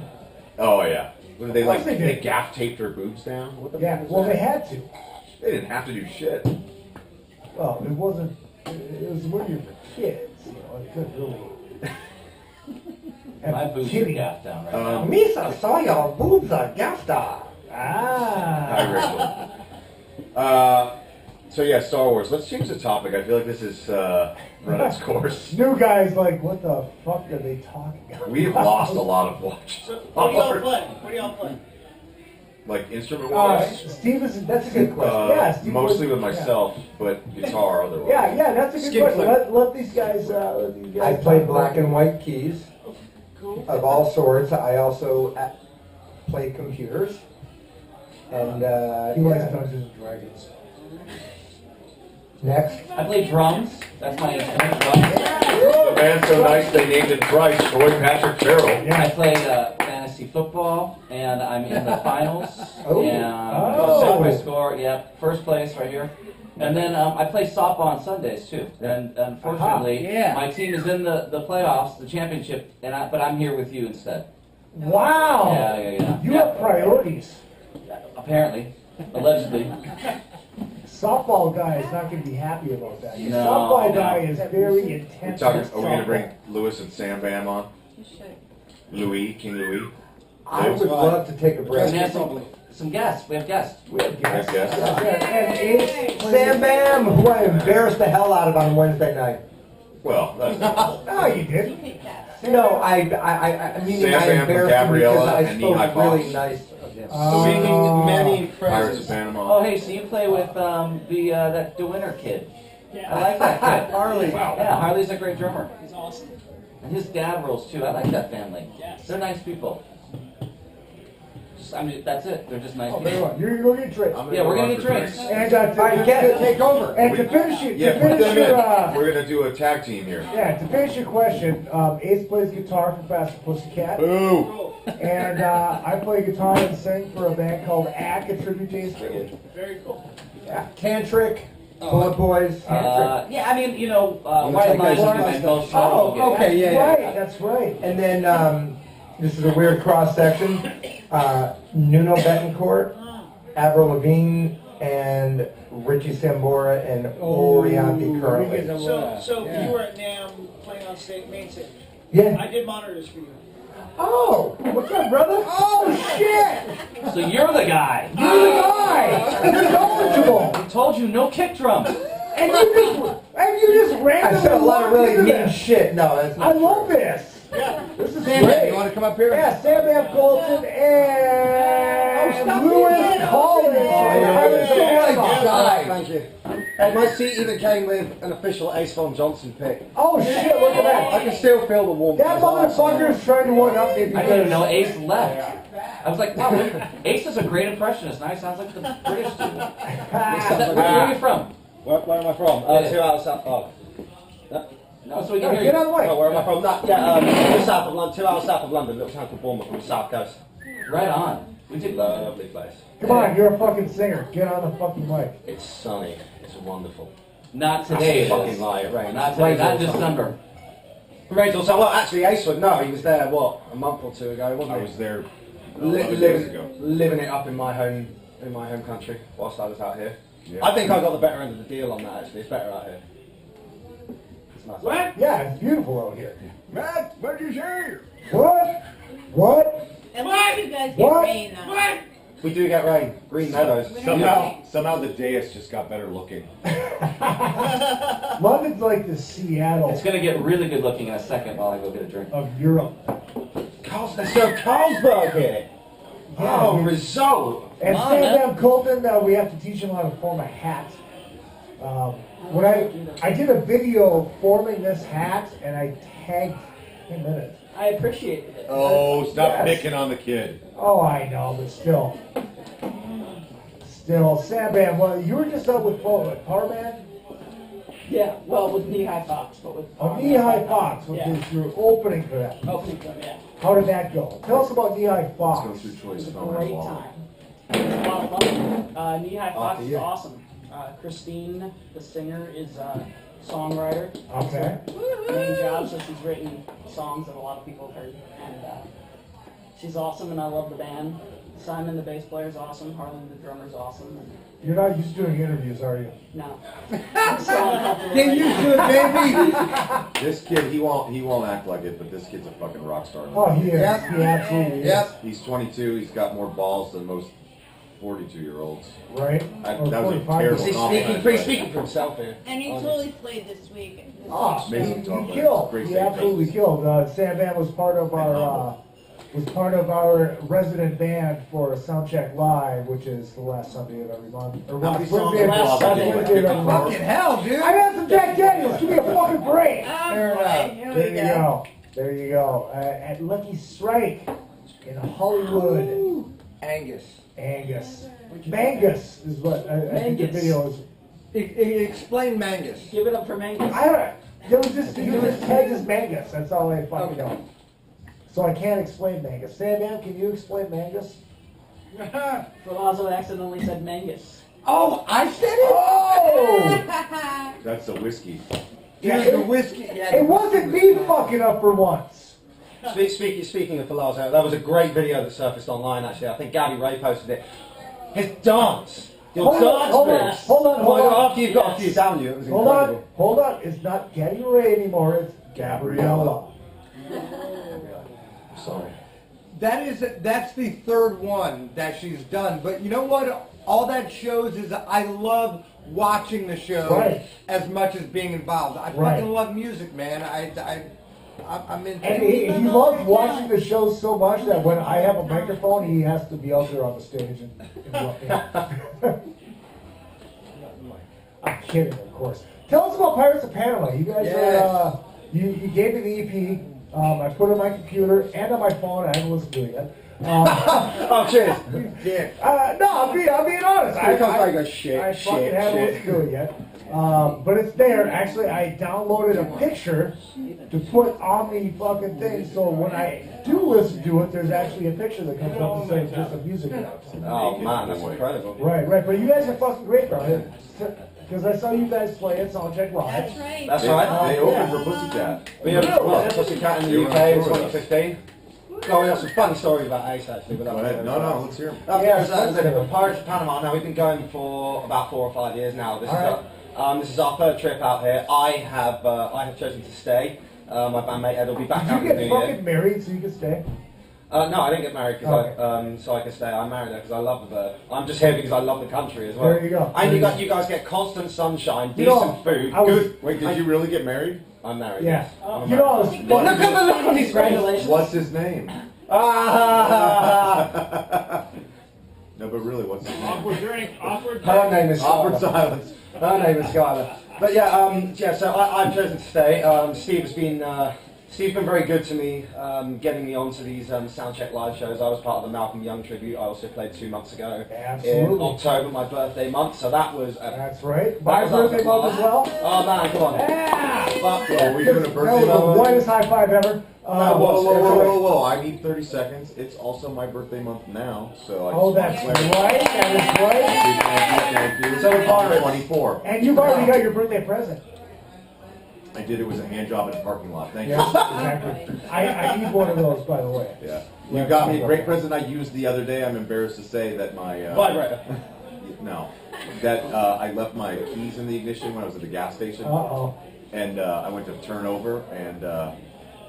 [SPEAKER 2] Oh yeah. What did they like?
[SPEAKER 1] They
[SPEAKER 2] They
[SPEAKER 1] did.
[SPEAKER 2] gaff taped her boobs down. What the
[SPEAKER 1] Yeah.
[SPEAKER 2] fuck was
[SPEAKER 1] Well,
[SPEAKER 2] that?
[SPEAKER 1] they had to.
[SPEAKER 2] They didn't have to do shit.
[SPEAKER 1] Well, it wasn't. It was a movie for kids. You know, it couldn't really.
[SPEAKER 4] My boobs are gaffed down right now.
[SPEAKER 3] Misa saw your boobs are gaffed off.
[SPEAKER 2] Hi, Rachel. So yeah, Star Wars. Let's change the topic. I feel like this is run its course.
[SPEAKER 1] New guys like, what the fuck are they talking about?
[SPEAKER 2] We've lost a lot of watch.
[SPEAKER 10] What do y'all play? What do y'all play?
[SPEAKER 2] Like instrument wise.
[SPEAKER 1] Steve is. That's a good question. Yeah, Steve
[SPEAKER 2] mostly
[SPEAKER 1] was-
[SPEAKER 2] with myself, but guitar otherwise.
[SPEAKER 1] Yeah, that's a good
[SPEAKER 7] Skin
[SPEAKER 1] question.
[SPEAKER 7] flip.
[SPEAKER 1] Let these guys.
[SPEAKER 3] I play black and white keys of all sorts. I also play computers. And
[SPEAKER 1] He likes Dungeons and Dragons.
[SPEAKER 3] Next.
[SPEAKER 4] I play drums. That's my instrument, drums.
[SPEAKER 2] The band's so nice they named it Bryce Troy Patrick Farrell.
[SPEAKER 4] I play fantasy football, and I'm in the finals.
[SPEAKER 3] Oh.
[SPEAKER 4] And set my score. Yeah, first place right here. And then I play softball on Sundays too. And unfortunately, my team is in the playoffs, the championship, but I'm here with you instead.
[SPEAKER 1] Wow.
[SPEAKER 4] Yeah.
[SPEAKER 1] You have priorities.
[SPEAKER 4] Apparently, allegedly.
[SPEAKER 1] Softball guy is not going to be happy about that. Your
[SPEAKER 4] No,
[SPEAKER 1] softball
[SPEAKER 4] no.
[SPEAKER 1] guy is very
[SPEAKER 2] We're
[SPEAKER 1] intense.
[SPEAKER 2] talking,
[SPEAKER 1] with
[SPEAKER 2] are we going to bring
[SPEAKER 1] softball.
[SPEAKER 2] Lewis and Sam Bam on? Louis, King Louis?
[SPEAKER 3] I would love to take a break.
[SPEAKER 4] And some guests. We have guests.
[SPEAKER 1] We have guests.
[SPEAKER 2] Yes.
[SPEAKER 1] And Ace,
[SPEAKER 3] Sam Bam, who I embarrassed the hell out of on Wednesday night.
[SPEAKER 2] Well, that's
[SPEAKER 1] No, you didn't.
[SPEAKER 3] No, I mean,
[SPEAKER 2] Sam
[SPEAKER 3] I
[SPEAKER 2] Bam from
[SPEAKER 3] embarrassed him because
[SPEAKER 2] GabrieLa
[SPEAKER 3] I
[SPEAKER 2] and Knee-High
[SPEAKER 3] spoke really
[SPEAKER 2] Fox.
[SPEAKER 3] nice of him.
[SPEAKER 7] Singing many
[SPEAKER 2] Pirates of
[SPEAKER 7] praises.
[SPEAKER 2] Panama.
[SPEAKER 4] Oh, hey, so you play with that DeWinter kid. I like that kid.
[SPEAKER 3] Harley.
[SPEAKER 4] Yeah, Harley's a great drummer.
[SPEAKER 10] He's awesome.
[SPEAKER 4] And his Gavrils too. I like that family.
[SPEAKER 10] Yes.
[SPEAKER 4] They're nice people. I mean, that's it. They're just nice
[SPEAKER 1] Oh, very
[SPEAKER 4] people.
[SPEAKER 1] well. You're going to get drinks.
[SPEAKER 4] Yeah, we're gonna get drinks.
[SPEAKER 1] And
[SPEAKER 3] All right, Kevin, take over.
[SPEAKER 1] And to finish it,
[SPEAKER 2] Yeah,
[SPEAKER 1] to
[SPEAKER 2] put
[SPEAKER 1] finish
[SPEAKER 2] them
[SPEAKER 1] your,
[SPEAKER 2] in. We're going to do a tag team here.
[SPEAKER 1] to finish your question, Ace plays guitar for Faster Pussycat,
[SPEAKER 2] Boo!
[SPEAKER 1] and I play guitar and sing for a band called Ack, a tribute to Ace Frehley.
[SPEAKER 10] Very cool.
[SPEAKER 3] Tantric, Bullet Boys.
[SPEAKER 4] Yeah, I mean, White Lines and both.
[SPEAKER 3] Oh, okay, yeah.
[SPEAKER 1] Right, that's right.
[SPEAKER 3] And then, this is a weird cross-section. Nuno Betancourt, Avril Lavigne, and Richie Sambora and Orianti currently.
[SPEAKER 10] So you were at NAM playing on main stage.
[SPEAKER 3] Yeah.
[SPEAKER 10] I did monitors for you.
[SPEAKER 3] Oh, what's up, brother? Oh, shit!
[SPEAKER 4] So you're the guy.
[SPEAKER 1] You're the guy! You're knowledgeable!
[SPEAKER 4] I told you, no kick drum.
[SPEAKER 1] And you just randomly
[SPEAKER 3] I said a lot of really
[SPEAKER 1] walked into
[SPEAKER 3] mean
[SPEAKER 1] this.
[SPEAKER 3] shit. No, that's not
[SPEAKER 1] I love this.
[SPEAKER 10] Yeah.
[SPEAKER 1] This is
[SPEAKER 3] Sam,
[SPEAKER 1] great.
[SPEAKER 3] you want to come up here?
[SPEAKER 1] Yeah, Sam Kulton and
[SPEAKER 3] stop
[SPEAKER 1] Lewis
[SPEAKER 3] it.
[SPEAKER 1] Collins.
[SPEAKER 7] Thank you. My seat even came with an official Ace Von Johnson pick.
[SPEAKER 1] Oh shit, look at that.
[SPEAKER 7] I can still feel the warmth.
[SPEAKER 1] That motherfucker's trying to one up me
[SPEAKER 4] I didn't
[SPEAKER 1] because
[SPEAKER 4] even know Ace left. I was like, wow, Ace is a great impressionist. Now he sounds like the British dude. Where are you from?
[SPEAKER 7] Where am I from? 2 hours south of.
[SPEAKER 4] No, so we can
[SPEAKER 1] No,
[SPEAKER 4] hear
[SPEAKER 1] get
[SPEAKER 4] you.
[SPEAKER 1] out of the way.
[SPEAKER 7] Oh, where am I from? Just south of London, 2 hours south of London, little town called Bournemouth on the south coast.
[SPEAKER 4] Right on. We did love.
[SPEAKER 7] Lovely place.
[SPEAKER 1] come on, you're a fucking singer. Get on the fucking mic.
[SPEAKER 7] It's sunny. It's wonderful.
[SPEAKER 4] Not today. it
[SPEAKER 7] Fucking
[SPEAKER 4] is.
[SPEAKER 7] lie, it rains.
[SPEAKER 4] Not today. Not in December.
[SPEAKER 7] Rains also. Well, actually, Ace would know. He was there, what, a month or two ago, wasn't
[SPEAKER 2] I
[SPEAKER 7] he?
[SPEAKER 2] was there 11 years ago.
[SPEAKER 7] Living it up in my home country whilst I was out here.
[SPEAKER 2] Yeah.
[SPEAKER 7] I think I got the better end of the deal on that. Actually, it's better out here. It's nice.
[SPEAKER 10] What?
[SPEAKER 1] Yeah, it's beautiful out here.
[SPEAKER 2] Matt, what did you say?
[SPEAKER 1] What? What?
[SPEAKER 6] At
[SPEAKER 10] What?
[SPEAKER 6] least you guys get
[SPEAKER 1] What?
[SPEAKER 6] rain though.
[SPEAKER 10] What?
[SPEAKER 7] We do get rain. Green meadows.
[SPEAKER 2] Somehow the dais just got better looking.
[SPEAKER 1] London's like the Seattle
[SPEAKER 4] It's gonna get really good looking in a second while I go get a drink.
[SPEAKER 1] of Europe.
[SPEAKER 7] They serve Carlsberg here. Oh,
[SPEAKER 1] dude.
[SPEAKER 7] result.
[SPEAKER 1] And
[SPEAKER 4] Come on,
[SPEAKER 1] Sam Kulton, we have to teach him how to form a hat. When I did a video forming this hat, and I tagged him in it.
[SPEAKER 10] I appreciated it.
[SPEAKER 2] Oh, stop
[SPEAKER 1] Yes.
[SPEAKER 2] picking on the kid.
[SPEAKER 1] Oh, I know, but still. Still, Sam Bam, well, you were just up with Power Man?
[SPEAKER 10] Yeah, well, with Knee High Fox, but with
[SPEAKER 1] Knee High Fox, which
[SPEAKER 10] Yeah.
[SPEAKER 1] is your opening for that.
[SPEAKER 10] Opening them, yeah.
[SPEAKER 1] How did that go? Tell us about Knee High Fox.
[SPEAKER 2] Let's go through
[SPEAKER 10] It
[SPEAKER 2] choice
[SPEAKER 10] was a
[SPEAKER 2] phone
[SPEAKER 10] great
[SPEAKER 2] wall.
[SPEAKER 10] time. It was a lot of fun. Knee High Fox is
[SPEAKER 7] yeah.
[SPEAKER 10] awesome. Christine, the singer, is a songwriter.
[SPEAKER 1] Okay.
[SPEAKER 10] Main job, so she's written songs that a lot of people have heard. And she's awesome, and I love the band. Simon, the bass player, is awesome. Harlan, the drummer, is awesome. And
[SPEAKER 1] You're not used to doing interviews, are you?
[SPEAKER 10] no. Get
[SPEAKER 3] Get used to it, baby.
[SPEAKER 2] This kid, he won't act like it, but this kid's a fucking rock star.
[SPEAKER 1] Oh, he is.
[SPEAKER 3] Yep.
[SPEAKER 1] He absolutely is.
[SPEAKER 3] Yep.
[SPEAKER 2] He's 22. He's got more balls than most 42-year-olds.
[SPEAKER 1] Right?
[SPEAKER 2] That
[SPEAKER 1] Or
[SPEAKER 2] was a
[SPEAKER 1] 45.
[SPEAKER 2] terrible
[SPEAKER 7] He's speaking for himself here.
[SPEAKER 6] And he totally slayed this week.
[SPEAKER 1] Oh,
[SPEAKER 2] Amazing
[SPEAKER 1] he
[SPEAKER 2] talk, man.
[SPEAKER 1] killed.
[SPEAKER 2] Great
[SPEAKER 1] He
[SPEAKER 2] save,
[SPEAKER 1] absolutely killed. Sam Van was part of our resident band for Soundcheck Live, which is the last Sunday of every month. Or
[SPEAKER 2] How many
[SPEAKER 1] last
[SPEAKER 2] songs
[SPEAKER 1] Wednesday-
[SPEAKER 2] are
[SPEAKER 1] last
[SPEAKER 2] Sunday?
[SPEAKER 1] Wednesday of every month.
[SPEAKER 3] Fucking hell, dude.
[SPEAKER 1] I got some Jack Daniels. Give me a fucking break.
[SPEAKER 6] Fair enough.
[SPEAKER 1] There you go. There you go. At Lucky Strike in Hollywood.
[SPEAKER 3] Angus.
[SPEAKER 1] Angus. Mangus is what I think the
[SPEAKER 10] Mangus.
[SPEAKER 1] video is.
[SPEAKER 3] Explain Mangus.
[SPEAKER 10] Give it up for Mangus.
[SPEAKER 1] I don't. There was just he was just tagged as Mangus. That's all I fucking know. So I can't explain Mangus. Sam, can you explain Mangus?
[SPEAKER 10] Ferlazzo accidentally said Mangus.
[SPEAKER 3] Oh, I said it?
[SPEAKER 1] Oh!
[SPEAKER 2] That's the whiskey.
[SPEAKER 3] Here's the whiskey.
[SPEAKER 1] It wasn't me fucking up for once.
[SPEAKER 7] Speaking of Ferlazzo, that was a great video that surfaced online, actually. I think GabrieLa posted it. His dance. Your
[SPEAKER 1] Hold on,
[SPEAKER 7] dance
[SPEAKER 1] hold on,
[SPEAKER 7] moves.
[SPEAKER 1] hold on, hold on.
[SPEAKER 7] After you've got a few down you, it was
[SPEAKER 1] Hold
[SPEAKER 7] incredible.
[SPEAKER 1] on, hold on. It's not Getting Ray anymore. It's GabrieLa.
[SPEAKER 2] Sorry.
[SPEAKER 3] That's the third one that she's done. But you know what? All that shows is I love watching the show
[SPEAKER 1] Right.
[SPEAKER 3] as much as being involved. I
[SPEAKER 1] Right.
[SPEAKER 3] fucking love music, man. I'm into
[SPEAKER 1] And
[SPEAKER 3] it.
[SPEAKER 1] he loves watching the show so much that when I have a microphone, he has to be out there on the stage and I'm kidding, of course. Tell us about Pirates of Panama. You guys are, you gave me the EP. I put it on my computer and on my phone. I haven't listened to it yet.
[SPEAKER 7] Oh, cheers.
[SPEAKER 1] No, I'm being honest.
[SPEAKER 7] Here comes I go, shit,
[SPEAKER 1] I fucking
[SPEAKER 7] shit,
[SPEAKER 1] haven't
[SPEAKER 7] shit.
[SPEAKER 1] listened to it yet. But it's there. Actually, I downloaded a picture to put on the fucking thing, so when I do listen to it, there's actually a picture that comes up and says just a music note.
[SPEAKER 7] Oh, man, that's incredible.
[SPEAKER 1] Right. But you guys are fucking great, bro. because I saw you guys play at Soundcheck Live.
[SPEAKER 6] That's right.
[SPEAKER 7] That's right.
[SPEAKER 2] They opened for Pussycat.
[SPEAKER 7] We have Pussycat in the
[SPEAKER 2] You
[SPEAKER 7] UK
[SPEAKER 2] were
[SPEAKER 7] in
[SPEAKER 2] on tour with us.
[SPEAKER 7] 2015. Oh, we have some funny stories about Ace actually. But
[SPEAKER 2] Go ahead. No, let's hear them.
[SPEAKER 7] As I said, Pirates of Panama. Now we've been going for about 4 or 5 years now. This is our third trip out here. I have chosen to stay. My bandmate Ed will be back out
[SPEAKER 1] Did
[SPEAKER 7] in the
[SPEAKER 1] you
[SPEAKER 7] new
[SPEAKER 1] get
[SPEAKER 7] year.
[SPEAKER 1] fucking married so you could stay?
[SPEAKER 7] No, I didn't get married because so I could stay. I married her because I love the bird. I'm just here because I love the country as well.
[SPEAKER 1] There you go.
[SPEAKER 7] And you guys get constant sunshine,
[SPEAKER 1] You know,
[SPEAKER 7] decent food,
[SPEAKER 1] I was-
[SPEAKER 7] good.
[SPEAKER 2] Wait, did you really get married?
[SPEAKER 7] I'm married.
[SPEAKER 1] Yeah.
[SPEAKER 7] Yes. I'm
[SPEAKER 1] You know, I was
[SPEAKER 7] Look at the look on his face.
[SPEAKER 10] Congratulations.
[SPEAKER 2] What's his name?
[SPEAKER 7] Ah!
[SPEAKER 2] No, but really, what's his name?
[SPEAKER 9] Awkward.
[SPEAKER 7] Her name is
[SPEAKER 2] Awkward
[SPEAKER 7] Skylar.
[SPEAKER 2] silence.
[SPEAKER 7] Her name is Skylar. But yeah, so I've chosen to stay. Steve's been very good to me, getting me onto these Soundcheck live shows. I was part of the Malcolm Young tribute. I also played 2 months ago
[SPEAKER 1] Absolutely.
[SPEAKER 7] in October, my birthday month. So that was
[SPEAKER 1] That's right. My
[SPEAKER 7] was a
[SPEAKER 1] birthday month as well.
[SPEAKER 7] Oh man, come on.
[SPEAKER 1] Yeah.
[SPEAKER 7] Fuck
[SPEAKER 2] Are
[SPEAKER 7] yeah.
[SPEAKER 2] we doing a
[SPEAKER 1] That
[SPEAKER 2] birthday
[SPEAKER 1] was the
[SPEAKER 2] month?
[SPEAKER 1] whitest high five ever.
[SPEAKER 2] Whoa. I need 30 seconds. It's also my birthday month now, so I
[SPEAKER 1] Oh,
[SPEAKER 2] just
[SPEAKER 1] that's
[SPEAKER 2] want to
[SPEAKER 1] right. That is right.
[SPEAKER 2] Thank you.
[SPEAKER 7] So the Pirates.
[SPEAKER 2] 24.
[SPEAKER 1] And you've already got your birthday present.
[SPEAKER 2] I did. It was a hand job in the parking lot. Thank
[SPEAKER 1] Yeah,
[SPEAKER 2] you.
[SPEAKER 1] exactly. I need one of those, by the way.
[SPEAKER 2] Yeah. You got me a great present I used the other day. I'm embarrassed to say that my...
[SPEAKER 7] Vibrator.
[SPEAKER 2] No. That I left my keys in the ignition when I was at the gas station.
[SPEAKER 1] Uh-oh.
[SPEAKER 2] And I went to turn over, and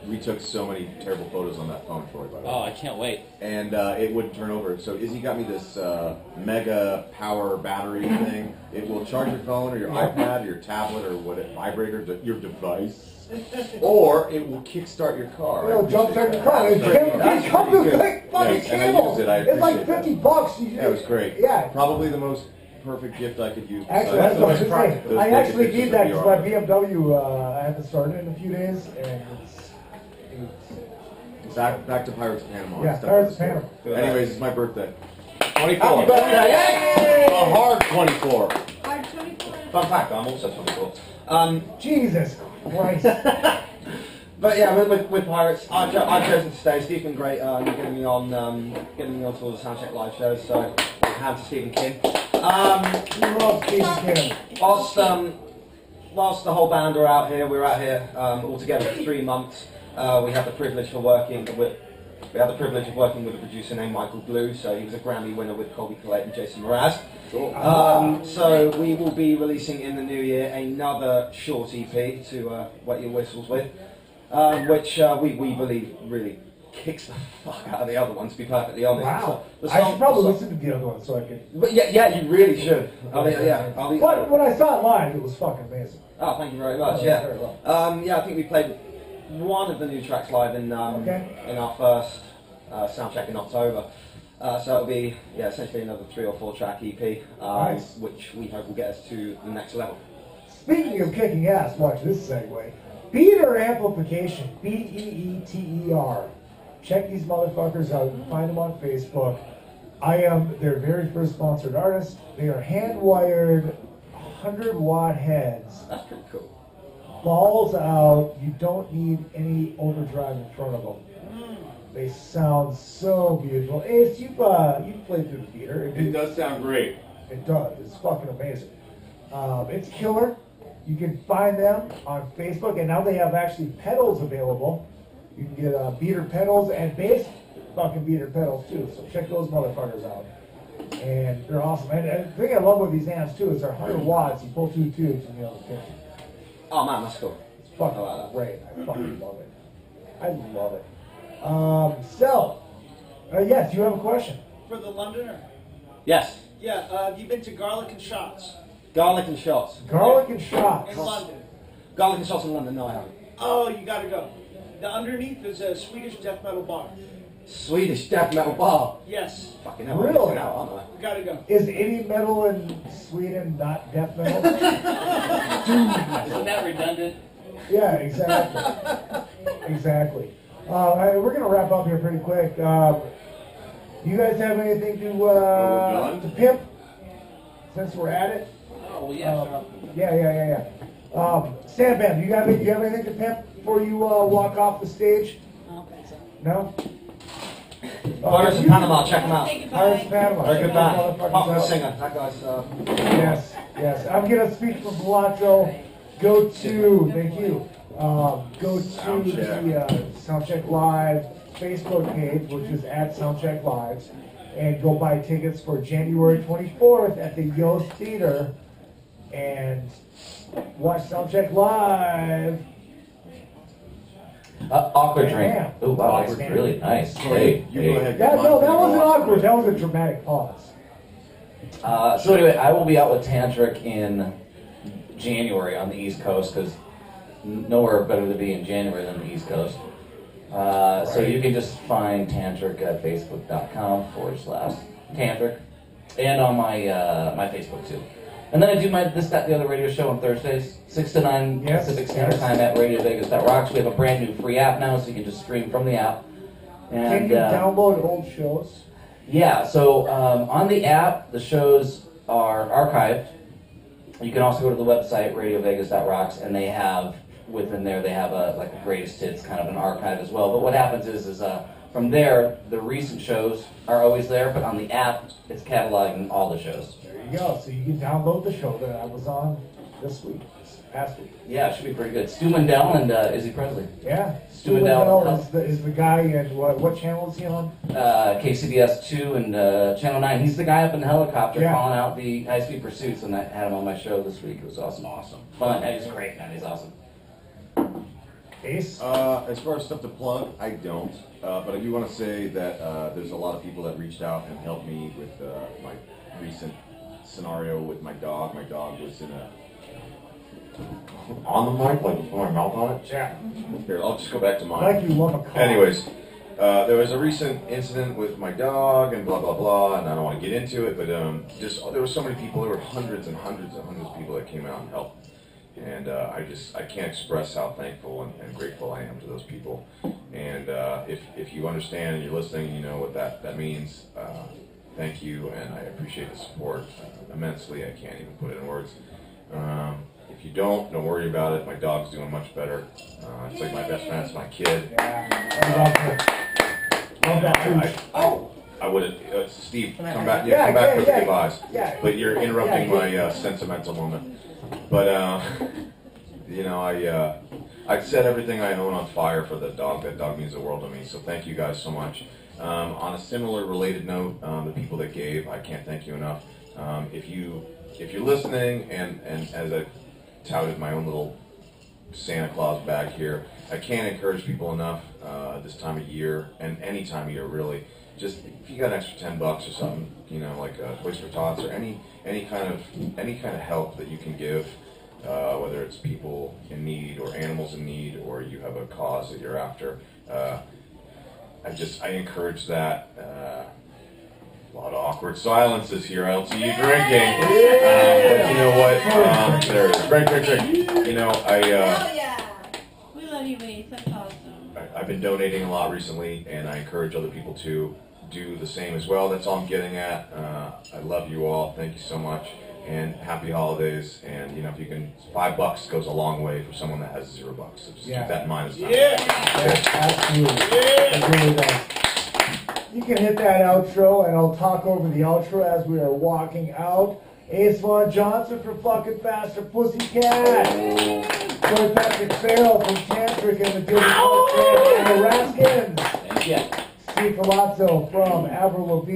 [SPEAKER 2] we took so many terrible photos on that phone, Troy, by the way.
[SPEAKER 4] Oh, I can't wait.
[SPEAKER 2] And it wouldn't turn over. So Izzy got me this mega power battery thing. It will charge your phone or your iPad or your tablet or what vibrator, your device. Or it will kickstart your car.
[SPEAKER 1] It'll jumpstart your car. It comes with big fucking
[SPEAKER 2] And I
[SPEAKER 1] cable.
[SPEAKER 2] used it. I
[SPEAKER 1] It's like
[SPEAKER 2] appreciate
[SPEAKER 1] $50.
[SPEAKER 2] That was great.
[SPEAKER 1] Yeah.
[SPEAKER 2] Probably the most perfect gift I could use.
[SPEAKER 1] Actually, that's what I was
[SPEAKER 2] besides
[SPEAKER 1] saying.
[SPEAKER 2] those
[SPEAKER 1] I
[SPEAKER 2] naked
[SPEAKER 1] actually
[SPEAKER 2] pictures
[SPEAKER 1] need
[SPEAKER 2] of
[SPEAKER 1] that because my
[SPEAKER 2] VR.
[SPEAKER 1] BMW, I have to start it in a few days, and it's
[SPEAKER 2] Back to Pirates of Panama.
[SPEAKER 1] Yeah,
[SPEAKER 2] Let's start
[SPEAKER 1] Pirates
[SPEAKER 2] with
[SPEAKER 1] of
[SPEAKER 2] the
[SPEAKER 1] Panama.
[SPEAKER 2] story. Anyways, it's my birthday.
[SPEAKER 7] 24. Happy birthday!
[SPEAKER 2] A hard 24.
[SPEAKER 6] Hard 24.
[SPEAKER 7] Fun fact, I'm also 24.
[SPEAKER 1] Jesus Christ.
[SPEAKER 7] But yeah, with Pirates, I've chosen to stay. Steve's been great, getting me on to all the Soundcheck live shows. So, hand to Steve and Kim.
[SPEAKER 1] We love Steve Kim.
[SPEAKER 7] Whilst the whole band are out here, we're out here all together for 3 months. We have the privilege of working with a producer named Michael Blue. So he was a Grammy winner with Colby Collette and Jason Mraz.
[SPEAKER 2] Cool.
[SPEAKER 7] So we will be releasing in the new year another short EP to wet your whistles with, which we believe really kicks the fuck out of the other one, to be perfectly honest.
[SPEAKER 1] Wow.
[SPEAKER 7] The
[SPEAKER 1] I
[SPEAKER 7] song-
[SPEAKER 1] should probably
[SPEAKER 7] the
[SPEAKER 1] listen to the other one so I can.
[SPEAKER 7] But yeah, you really should.
[SPEAKER 1] But when I saw it live, it was fucking amazing.
[SPEAKER 7] Oh, thank you very much.
[SPEAKER 1] Oh,
[SPEAKER 7] Yeah.
[SPEAKER 1] very well.
[SPEAKER 7] I think we played one of the new tracks live in our first Soundcheck in October. So it'll be essentially another 3 or 4 track EP,
[SPEAKER 1] Nice.
[SPEAKER 7] which we hope will get us to the next level.
[SPEAKER 1] Speaking of kicking ass, watch this segue. Beater Amplification, Beeter. Check these motherfuckers out. You can find them on Facebook. I am their very first sponsored artist. They are hand-wired 100-watt heads.
[SPEAKER 7] That's pretty cool.
[SPEAKER 1] Balls out. You don't need any overdrive in front of them. They sound so beautiful. Ace, you've played through the Beater.
[SPEAKER 2] It does sound great.
[SPEAKER 1] It does. It's fucking amazing. It's killer. You can find them on Facebook, and now they have actually pedals available. You can get Beater pedals and bass fucking Beater pedals too. So check those motherfuckers out. And they're awesome. And the thing I love with these amps too is they're 100 watts. You pull 2 tubes and you know the picture.
[SPEAKER 7] Oh man, that's cool.
[SPEAKER 1] It's fucking great. I fucking love it. I love it. Yes, you have a question.
[SPEAKER 11] For the Londoner?
[SPEAKER 7] Yes.
[SPEAKER 11] Yeah, have you been to Garlic and Shots?
[SPEAKER 7] Garlic and Shots.
[SPEAKER 1] Garlic and Shots.
[SPEAKER 11] In London.
[SPEAKER 7] Garlic and Shots in London, no I haven't.
[SPEAKER 11] Oh, you gotta go. The underneath is a Swedish death metal bar.
[SPEAKER 7] Swedish death metal bar.
[SPEAKER 11] Yes.
[SPEAKER 7] Fucking hell,
[SPEAKER 1] Really?
[SPEAKER 7] I'm missing out, aren't I?
[SPEAKER 11] You gotta go.
[SPEAKER 1] Is any metal in Sweden not death metal?
[SPEAKER 4] Isn't that redundant?
[SPEAKER 1] Yeah, exactly. Exactly. We're going to wrap up here pretty quick. You guys have anything to pimp since we're at it?
[SPEAKER 4] Oh, yeah.
[SPEAKER 1] Yeah. Sam Bam, you have anything to pimp before you walk off the stage?
[SPEAKER 10] I don't think so.
[SPEAKER 1] No?
[SPEAKER 7] Pirates of Panama, check them out.
[SPEAKER 1] Pirates of Panama.
[SPEAKER 7] Very good band.
[SPEAKER 1] Motherfuckers
[SPEAKER 7] Popular
[SPEAKER 1] out.
[SPEAKER 7] singer. That guy's.
[SPEAKER 1] Yes, yes. I'm gonna speak for Ferlazzo. Go to, thank you. Go to the Soundcheck Live Facebook page, which is at Soundcheck Live, and go buy tickets for January 24th at the Yost Theater and watch Soundcheck Live.
[SPEAKER 4] Awkward drink.
[SPEAKER 1] Yeah.
[SPEAKER 4] Oh wow, that's really nice. Hey,
[SPEAKER 2] You go ahead.
[SPEAKER 1] Yeah, no, that wasn't awkward. That was a dramatic pause.
[SPEAKER 4] So anyway, I will be out with Tantric in January on the East Coast because nowhere better to be in January than the East Coast. So you can just find Tantric at facebook.com/Tantric and on my my Facebook too. And then I do my This, That, the Other radio show on Thursdays, 6 to 9 Pacific Standard Time at RadioVegas.rocks. We have a brand new free app now, so you can just stream from the app. And,
[SPEAKER 1] Can you download old shows?
[SPEAKER 4] Yeah, so on the app, the shows are archived. You can also go to the website, RadioVegas.rocks, and they have, within there, they have a greatest hits, kind of an archive as well. But what happens is from there, the recent shows are always there, but on the app, it's cataloging all the shows.
[SPEAKER 1] There you go. So you can download the show that I was on this past week.
[SPEAKER 4] Yeah, it should be pretty good. Stu Mandel and Izzy Presley.
[SPEAKER 1] Yeah.
[SPEAKER 4] Stu Mandel
[SPEAKER 1] is the guy, and what channel is he on?
[SPEAKER 4] KCBS 2 and Channel 9. He's the guy up in the helicopter
[SPEAKER 1] Yeah.
[SPEAKER 4] calling out the high-speed pursuits, and I had him on my show this week. It was awesome. Fun. He's great, man. He's awesome.
[SPEAKER 1] Ace?
[SPEAKER 2] As far as stuff to plug, I don't. But I do want to say that there's a lot of people that reached out and helped me with my recent scenario with my dog. My dog was in on the mic, like with my mouth on it.
[SPEAKER 1] Yeah.
[SPEAKER 2] Here, I'll just go back to mine.
[SPEAKER 1] Like you love a car.
[SPEAKER 2] Anyways, there was a recent incident with my dog and blah blah blah, and I don't want to get into it, but just there were so many people. There were hundreds and hundreds and hundreds of people that came out and helped. And I can't express how thankful and grateful I am to those people. And if you understand and you're listening, you know what that means. Thank you, and I appreciate the support immensely. I can't even put it in words. If you don't worry about it. My dog's doing much better. It's like my best friend. It's my kid.
[SPEAKER 1] Love that too.
[SPEAKER 2] I would have, Steve, come back. Yeah, come back for the goodbyes.
[SPEAKER 1] Yeah.
[SPEAKER 2] But you're interrupting my sentimental moment. But you know, I'd set everything I own on fire for the dog. That dog means the world to me. So thank you guys so much. On a similar related note, the people that gave, I can't thank you enough. If you're listening, and as I touted my own little Santa Claus bag here, I can't encourage people enough this time of year, and any time of year really. Just if you got an extra $10 or something, you know, like Toys for Tots or any kind of help that you can give, whether it's people in need or animals in need, or you have a cause that you're after. I encourage that. A lot of awkward silences here. I don't see you drinking. But you know what? There it is. Drink. You know,
[SPEAKER 6] Hell yeah. We love you, Ace. That's awesome.
[SPEAKER 2] I've been donating a lot recently, and I encourage other people to do the same as well. That's all I'm getting at. I love you all. Thank you so much, and happy holidays. And you know, if you can, $5 goes a long way for someone that has $0. So just keep that in mind.
[SPEAKER 1] Absolutely. It really does. You can hit that outro, and I'll talk over the outro as we are walking out. Ace Von Johnson from Fucking Faster Pussycat. Troy Patrick Farrell from Tantric and the Gilby and the Raskins.
[SPEAKER 4] Thank you.
[SPEAKER 1] Steve Ferlazzo from Avril and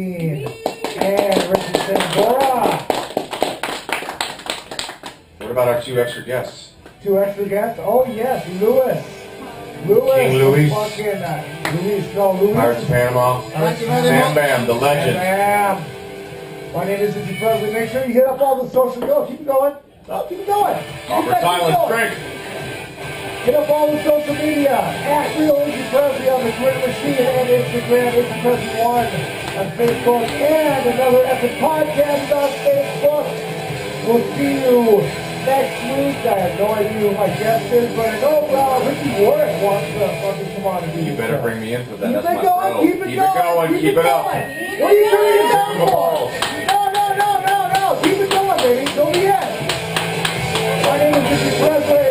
[SPEAKER 1] Richie Sambora.
[SPEAKER 2] What about our 2 extra guests?
[SPEAKER 1] 2 extra guests? Oh yes, Louis.
[SPEAKER 2] King Louis.
[SPEAKER 1] Fucking Louis.
[SPEAKER 2] Pirates of Panama. Sam Bam, the legend.
[SPEAKER 1] Sam Bam. My name is Richie Presley. Make sure you hit up all the social. Go, keep it going. Oh, keep it going.
[SPEAKER 2] Awkward silence. Drink.
[SPEAKER 1] Hit up all the social media. At Real Richie Presley on the Twitter machine and Instagram. Richie Presley 1 on Facebook. And another epic podcast on Facebook. We'll see you next week. I have no idea who my guest is, but I know Ricky Warwick wants to fucking come on and do
[SPEAKER 2] You
[SPEAKER 1] this
[SPEAKER 2] better
[SPEAKER 1] stuff.
[SPEAKER 2] bring me in for that.
[SPEAKER 1] Keep
[SPEAKER 2] That's
[SPEAKER 1] it
[SPEAKER 2] my
[SPEAKER 1] going,
[SPEAKER 2] throat.
[SPEAKER 1] keep it going,
[SPEAKER 2] Keep it up.
[SPEAKER 1] What are you turning it down for? No. Keep it going, baby. Don't forget. My name is Richie Presley.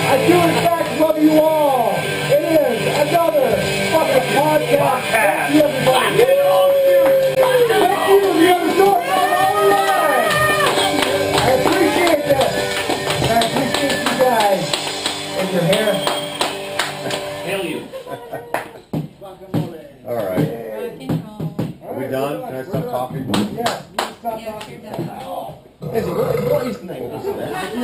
[SPEAKER 1] I do in fact love you all. It is another fucking podcast. Thank you, everybody. Thank you, the other door. All right. I appreciate this. I appreciate you guys and your hair.
[SPEAKER 4] Hail you.
[SPEAKER 2] All right. Are we done? Can I stop talking?
[SPEAKER 1] Yeah, you stop
[SPEAKER 6] Yeah,
[SPEAKER 1] talking.
[SPEAKER 6] you're done.
[SPEAKER 3] Izzy, what is the name of this event?